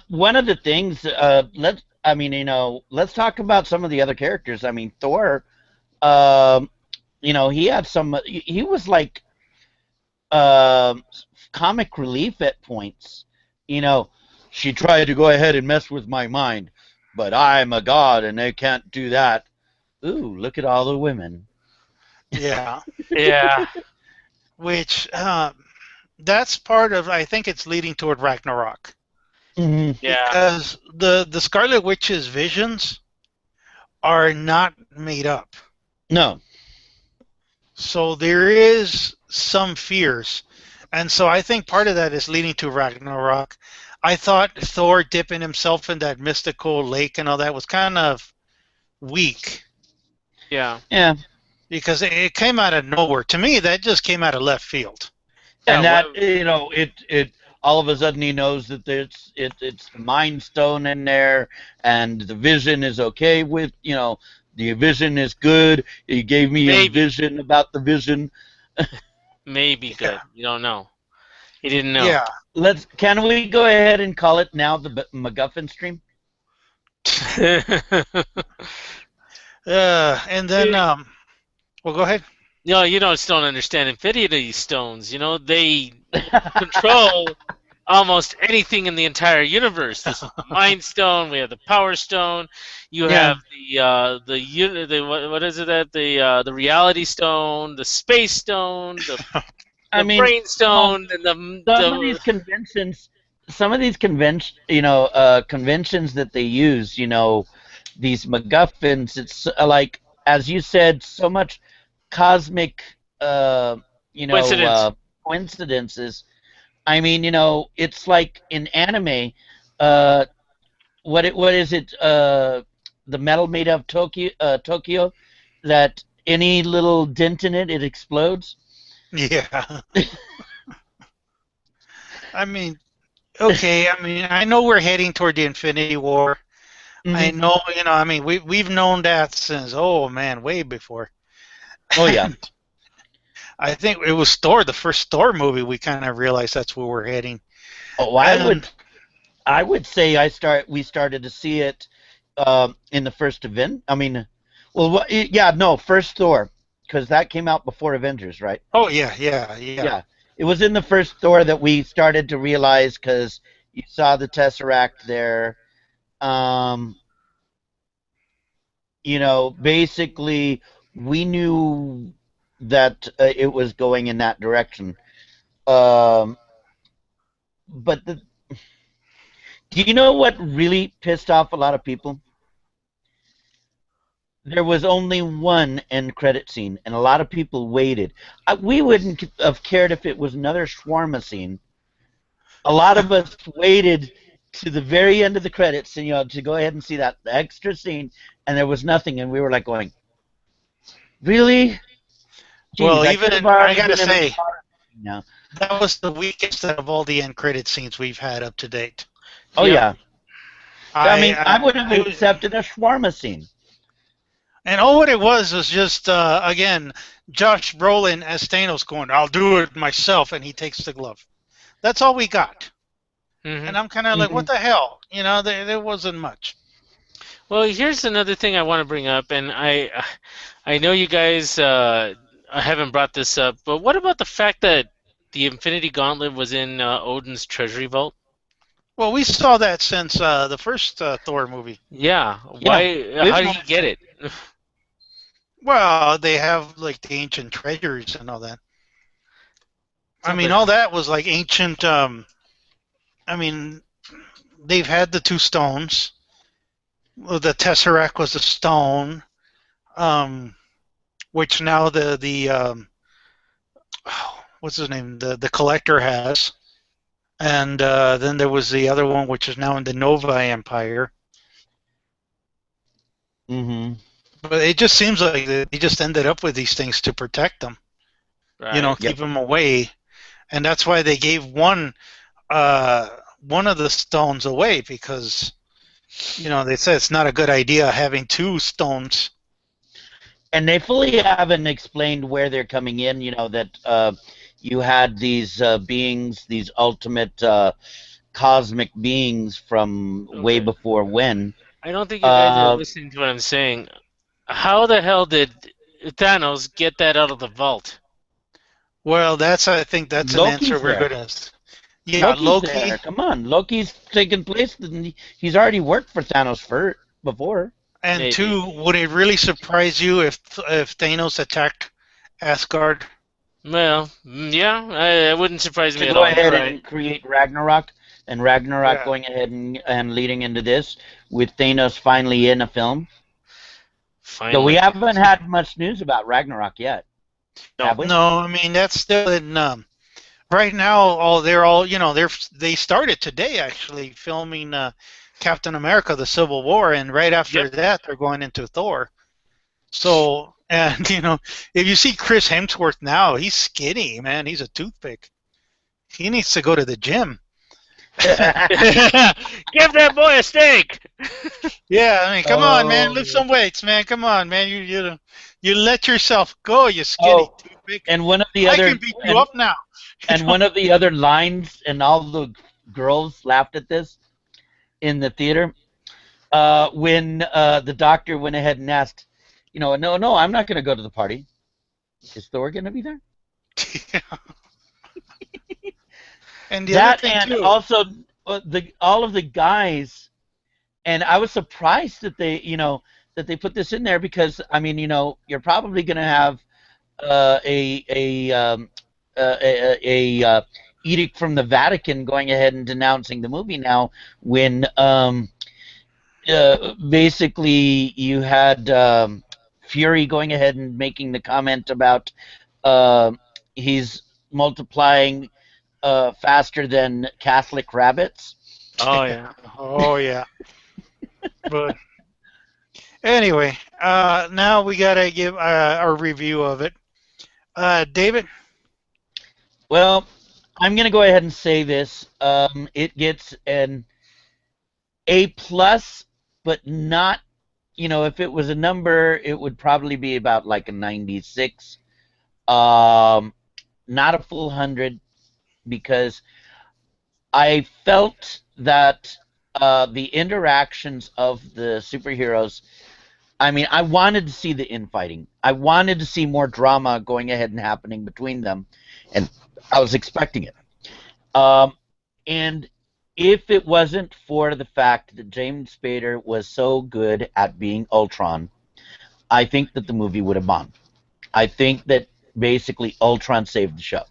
One of the things, let's talk about some of the other characters. I mean, Thor, he had he was like comic relief at points. She tried to go ahead and mess with my mind, but I'm a god and they can't do that. Ooh, look at all the women. Yeah. Yeah. Which, that's part of, I think it's leading toward Ragnarok. Mm-hmm. Yeah. Because the Scarlet Witch's visions are not made up. No. So there is some fears. And so I think part of that is leading to Ragnarok. I thought Thor dipping himself in that mystical lake and all that was kind of weak. Yeah. Yeah. Because it came out of nowhere. To me, that just came out of left field. And Yeah. that, it all of a sudden he knows that it's the Mind Stone in there, and the Vision is okay with, the Vision is good. He gave me a Maybe. vision about the Vision. Maybe Yeah. good. You don't know. He didn't know. Yeah. Can we go ahead and call it now the MacGuffin stream? And then, well, go ahead. No, you don't understand Infinity Stones. They control almost anything in the entire universe. This is the Mind Stone. We have the Power Stone. You Yeah. have what is it that the Reality Stone, the Space Stone, I the mean, Brain Stone, and some of these conventions, conventions that they use, these MacGuffins, it's like, as you said, so much cosmic, coincidence. coincidences. I mean, it's like in anime, uh, what is it? The metal made of Tokyo, that any little dent in it, it explodes. Yeah. I mean, okay. I mean, I know we're heading toward the Infinity War. I Mm-hmm. know, I mean, we've known that since, oh man, way before. Oh yeah. I think it was Thor, the first Thor movie. We kind of realized that's where we're heading. Oh, And I would say we started to see it in the first event. I mean, well, yeah, no, first Thor, because that came out before Avengers, right? oh yeah, yeah, yeah, Yeah, it was in the first Thor that we started to realize, because you saw the Tesseract there. Um, basically, we knew that it was going in that direction. Um, but do you know what really pissed off a lot of people? There was only one end credit scene, and a lot of people waited. We wouldn't have cared if it was another shawarma scene. A lot of us waited to the very end of the credits, and to go ahead and see that extra scene, and there was nothing, and we were like going, "Really? Geez, Well, I could have even I already gotta been in the say car now." that was the weakest out of all the end credit scenes we've had up to date. Oh Yep. yeah, I I, mean, I would I have it was, accepted a shawarma scene. and all what it was just again Josh Brolin as Thanos going, "I'll do it myself," and he takes the glove. That's all we got. Hmm. And I'm kind of like, Hmm. what the hell? There wasn't much. Well, here's another thing I want to bring up, and I know you guys haven't brought this up, but what about the fact that the Infinity Gauntlet was in Odin's treasury vault? Well, we saw that since the first Thor movie. Yeah. Yeah, Why? we've How did he noticed get it. it? Well, they have like the ancient treasures and all that. I Yeah, mean, but all that was like ancient. I mean, they've had the two stones. Well, the Tesseract was a stone, um, which now the what's his name? The collector has, and then there was the other one, which is now in the Nova Empire. Hmm. But it just seems like they just ended up with these things to protect them, right. Yep. keep them away, and that's why they gave uh, one of the stones away because they said it's not a good idea having two stones. And they fully haven't explained where they're coming in. That you had these beings, these ultimate cosmic beings from way Okay. before when. I don't think you guys are Uh, listening to what I'm saying. How the hell did Thanos get that out of the vault? Well, I think that's an answer Loki's we're there. gonna. Yeah, Loki's Loki, there. Come on, Loki's taken place. And he's already worked for Thanos before. and Maybe. two. Would it really surprise you if Thanos attacked Asgard? Well, yeah, it wouldn't surprise To me at go all. You're ahead right. and create Ragnarok, and Ragnarok Yeah. going ahead and leading into this, with Thanos finally in a film. So we Finally. haven't had much news about Ragnarok yet, No. have we? No, I mean that's still in. Right now, they started today actually filming Captain America: The Civil War, and right after Yep. that, they're going into Thor. So, and if you see Chris Hemsworth now, he's skinny, man. He's a toothpick. He needs to go to the gym. Give that boy a steak. Yeah, I mean, come on, man, Oh. lift some weights, man. Come on, man. You let yourself go, you skinny Oh, toothpick. and one of the I other can beat you up now. and one of the other lines, and all the girls laughed at this in the theater, when the doctor went ahead and asked, no, I'm not going to go to the party. Is Thor going to be there? And the other That, thing and too. also all of the guys, and I was surprised that they put this in there, because I mean, you're probably going to have a edict from the Vatican going ahead and denouncing the movie now, when basically you had Fury going ahead and making the comment about he's multiplying faster than Catholic rabbits. Oh yeah. Oh yeah. But anyway, now we gotta give our review of it. David. Well, I'm going to go ahead and say this. It gets an A plus, but not, if it was a number, it would probably be about like a 96. Not a full 100, because I felt that the interactions of the superheroes, I mean, I wanted to see the infighting. I wanted to see more drama going ahead and happening between them, and I was expecting it. And if it wasn't for the fact that James Spader was so good at being Ultron, I think that the movie would have bombed. I think that basically Ultron saved the show.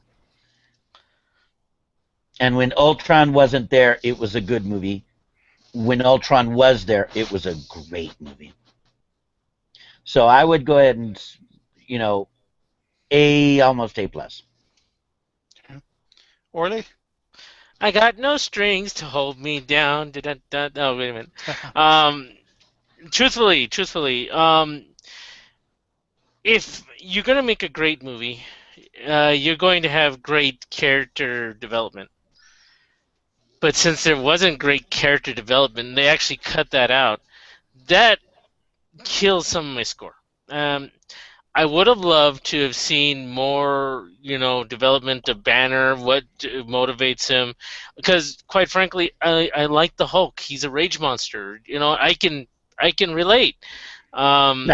And when Ultron wasn't there, it was a good movie. When Ultron was there, it was a great movie. So I would go ahead and, almost A plus. Orly. I got no strings to hold me down. Oh, wait a minute. Truthfully, if you're gonna make a great movie, you're going to have great character development. But since there wasn't great character development, and they actually cut that out, that kills some of my score. Um, I would have loved to have seen more, development of Banner, what motivates him, because quite frankly, I like the Hulk. He's a rage monster. I can relate. Um,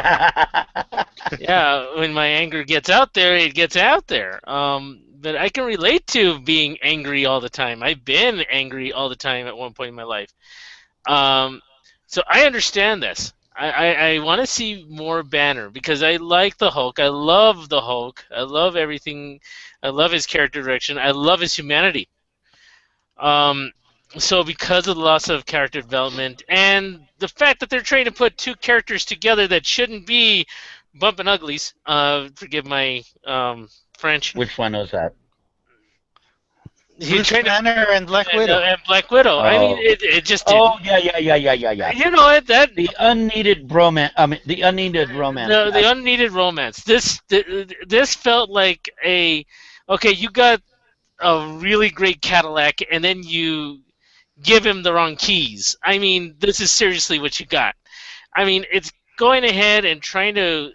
yeah, when my anger gets out there, it gets out there. But I can relate to being angry all the time. I've been angry all the time at one point in my life. Um, so I understand this. I want to see more Banner, because I like the Hulk. I love the Hulk. I love everything. I love his character direction. I love his humanity. Um, so because of the loss of character development and the fact that they're trying to put two characters together that shouldn't be bumping uglies, forgive my French. Which one was that? He's Bruce trying to Banner and Black Widow. and Black Widow. I mean, Oh. it just didn't. Oh, yeah. You know what? That The unneeded romance. I mean, the unneeded romance. the unneeded romance. This felt like okay. You got a really great Cadillac, and then you give him the wrong keys. I mean, this is seriously what you got. I mean, it's going ahead and trying to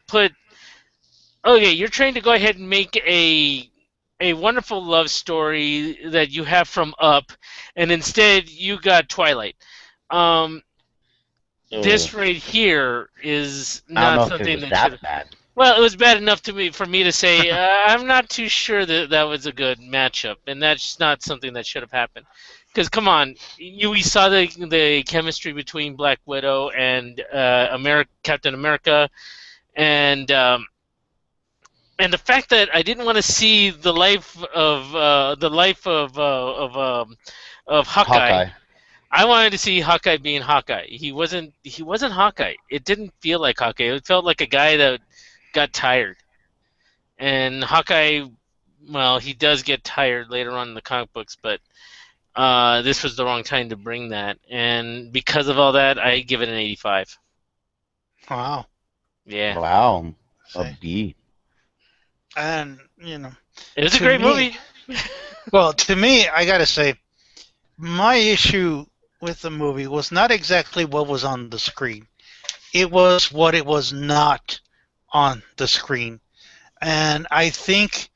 put. Okay, you're trying to go ahead and make a wonderful love story that you have from Up, and instead you got Twilight. Um, this Ugh. right here is I don't not know if it something was that that should. bad. Well, it was bad enough for me to say I'm not too sure that that was a good matchup, and that's not something that should have happened. Because come on, we saw the chemistry between Black Widow and Captain America, and the fact that I didn't want to see the life of Hawkeye. Hawkeye. I wanted to see Hawkeye being Hawkeye. He wasn't Hawkeye. It didn't feel like Hawkeye. It felt like a guy that got tired. And Hawkeye, well, he does get tired later on in the comic books, but this was the wrong time to bring that, and because of all that, I give it an 85. Wow. Yeah, Wow. A See? B. And it was a to great me, movie. well, to me, I gotta say, my issue with the movie was not exactly what was on the screen. It was what it was not on the screen. And I think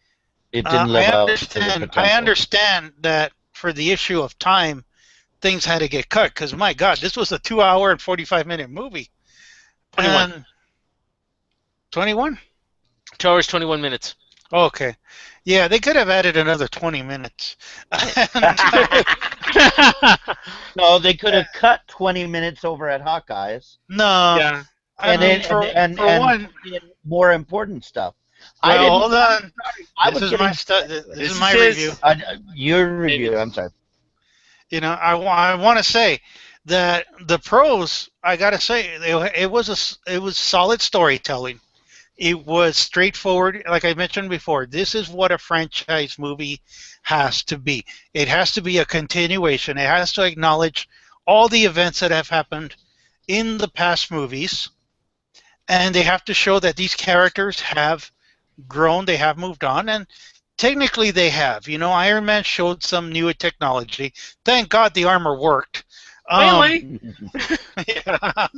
It didn't live up to the I potential. understand that for the issue of time, things had to get cut because my God, this was a 2 hour and 45 minute movie. 21. And 21? 2 hours, 21 minutes. Okay. Yeah, they could have added another 20 minutes. And, No, they could have cut 20 minutes over at Hawkeyes no, Yeah. I and mean, then for one, put in more important stuff. I well, didn't. hold on. I This was is my getting. this This is is my his. review. Your review. I'm sorry. I want to say that the pros, I gotta say, it was solid storytelling. It was straightforward, like I mentioned before. This is what a franchise movie has to be. It has to be a continuation. It has to acknowledge all the events that have happened in the past movies, and they have to show that these characters have grown, they have moved on, and technically they have. Iron Man showed some new technology. Thank God the armor worked. Wait. Yeah.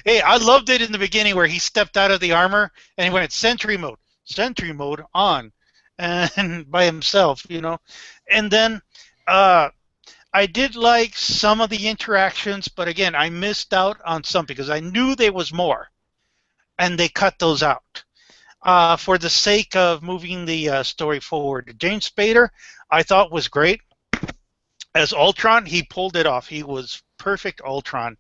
Hey, I loved it in the beginning where he stepped out of the armor and he went sentry mode on, and by himself. And then I did like some of the interactions, but again, I missed out on some because I knew there was more, and they cut those out for the sake of moving the story forward. James Spader, I thought was great as Ultron. He pulled it off. He was perfect Ultron.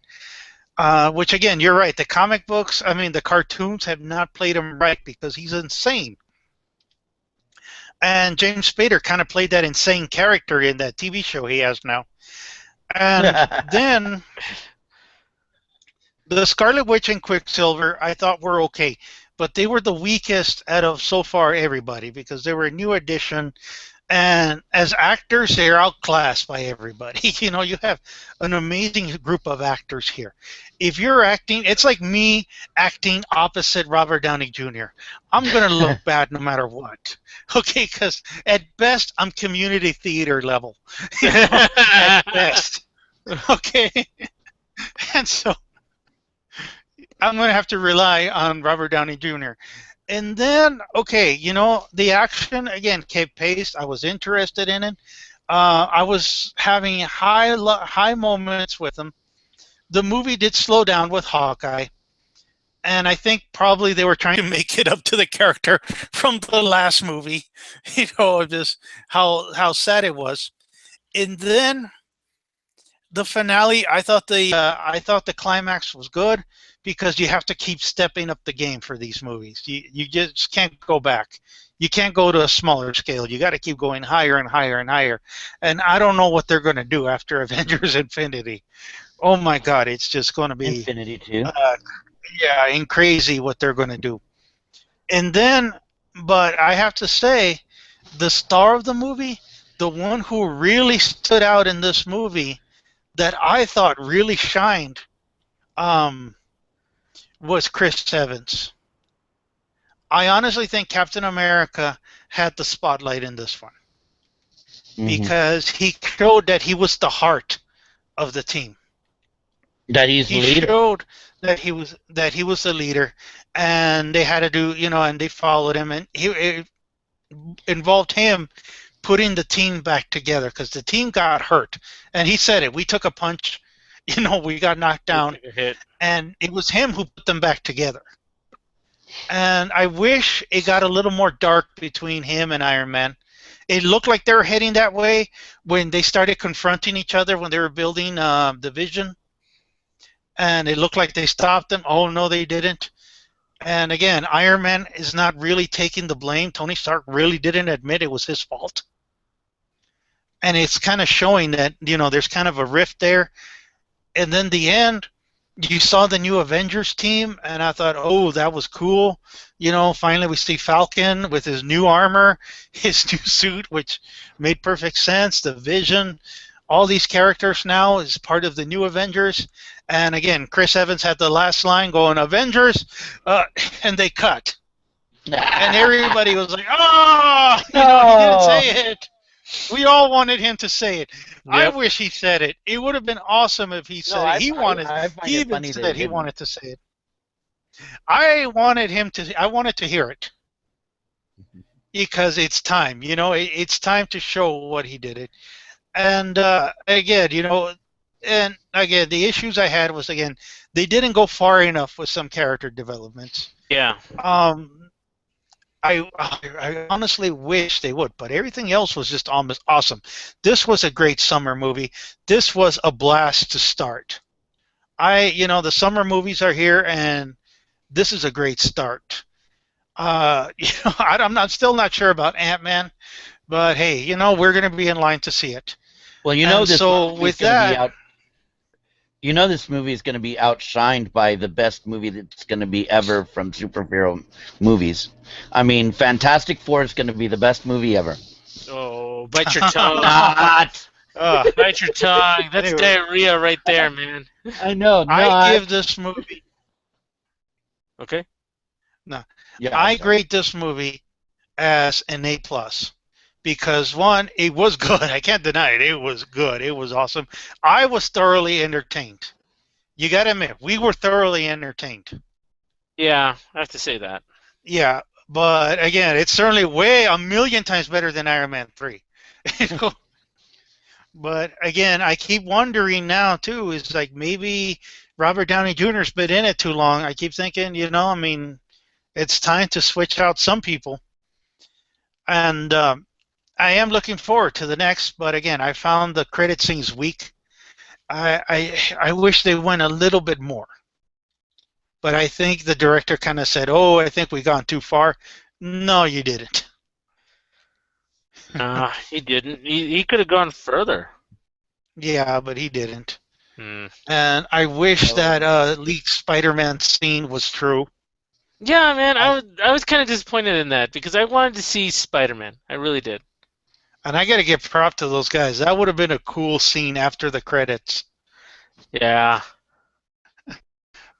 Which again, you're right. The comic books, I mean, the cartoons have not played him right because he's insane. And James Spader kind of played that insane character in that TV show he has now. And then the Scarlet Witch and Quicksilver, I thought were okay, but they were the weakest out of so far everybody because they were a new addition. And as actors, they're outclassed by everybody. You have an amazing group of actors here. If you're acting, it's like me acting opposite Robert Downey Jr. I'm going to look bad no matter what. Okay, because at best, I'm community theater level. At best. Okay. And so I'm going to have to rely on Robert Downey Jr. And then, okay, the action, again, kept pace. I was interested in it. I was having high moments with him. The movie did slow down with Hawkeye. And I think probably they were trying to make it up to the character from the last movie, just how sad it was. And then the finale, I thought the climax was good because you have to keep stepping up the game for these movies. You just can't go back. You can't go to a smaller scale. You got to keep going higher and higher and higher. And I don't know what they're going to do after Avengers Infinity. Oh my God, it's just going to be Infinity 2. Yeah, and crazy what they're going to do. And then, but I have to say, the star of the movie, the one who really stood out in this movie, that I thought really shined, was Chris Evans. I honestly think Captain America had the spotlight in this one because he showed that he was the heart of the team. That he's the leader. He showed that he was the leader, and they had to do, and they followed him, and it involved him putting the team back together because the team got hurt, and he said it. We took a punch, we got knocked down, and it was him who put them back together. And I wish it got a little more dark between him and Iron Man. It looked like they were heading that way when they started confronting each other when they were building the Vision. And it looked like they stopped them. Oh, no, they didn't. And again, Iron Man is not really taking the blame. Tony Stark really didn't admit it was his fault. And it's kind of showing that, there's kind of a rift there. And then the end, you saw the new Avengers team, and I thought, oh, that was cool. You know, finally we see Falcon with his new armor, his new suit, which made perfect sense. The Vision, all these characters now is part of the new Avengers. And again, Chris Evans had the last line going, Avengers, and they cut. And everybody was like, oh, you know, he didn't say it. We all wanted him to say it. I Yep. wish he said it. It would have been awesome if he said it. I find He it even funny that said he he didn't. wanted to say it. I wanted to hear it because it's time. You know, it's time to show what he did it. And again, you know, and again, the issues I had was again they didn't go far enough with some character developments. Yeah. I honestly wish they would, but everything else was just almost awesome. This was a great summer movie. This was a blast to start. You know, the summer movies are here, and this is a great start. You know, still not sure about Ant-Man, but hey, you know, we're going to be in line to see it. Well, you know And this so movie's with going to be that, out. You know this movie is going to be outshined by the best movie that's going to be ever from superhero movies. I mean, Fantastic Four is going to be the best movie ever. Oh, bite your tongue. Not. Bite your tongue. That's Anyway. diarrhea right there, man. I know. I give this movie. Okay. No, Yeah, I sorry. grade this movie as an A plus because one, it was good. I can't deny it. It was good. It was awesome. I was thoroughly entertained. You got to admit, we were thoroughly entertained. Yeah, I have to say that. Yeah, but again, it's certainly way a million times better than Iron Man 3. You know? But again, I keep wondering now too. Is like maybe Robert Downey Jr.'s been in it too long. I keep thinking, you know, I mean, it's time to switch out some people. And I am looking forward to the next. But again, I found the credit scenes weak. I wish they went a little bit more. But I think the director kind of said, "Oh, I think we've gone too far." No, you didn't. He didn't. He could have gone further. Yeah, but he didn't. Hmm. And I wish Oh. that leaked Spider-Man scene was true. Yeah, man, I was kind of disappointed in that because I wanted to see Spider-Man. I really did. And I got to give prop to those guys. That would have been a cool scene after the credits. Yeah.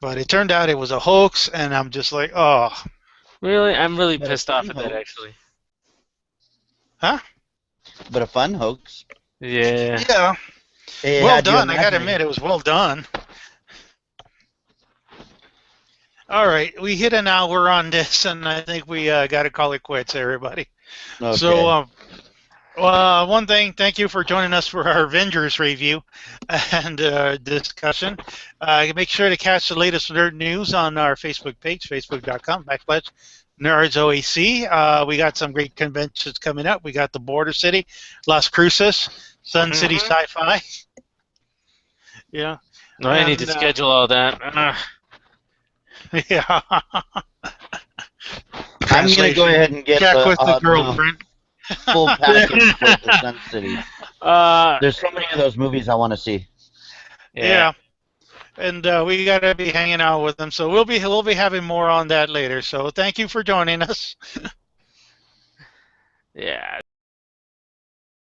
But it turned out it was a hoax, and I'm just like, oh. Really? I'm really But a pissed off fun at that, hoax. actually. Huh? But a fun hoax. Yeah. Yeah. It Well had you done. I got to imagining. admit, it was well done. All right. We hit an hour on this, and I think we got to call it quits, everybody. Okay. So, one thing, thank you for joining us for our Avengers review and discussion. Make sure to catch the latest nerd news on our Facebook page, facebook.com/Nerds OAC. We got some great conventions coming up. We got the Border City, Las Cruces, Sun City Sci-Fi. Yeah. No, I need to And, schedule all that. Yeah. I'm going to go ahead and get Check the, with the girlfriend. full package for the Sun City. There's so many of those movies I want to see. Yeah. And we got to be hanging out with them, so we'll be having more on that later. So thank you for joining us. Yeah.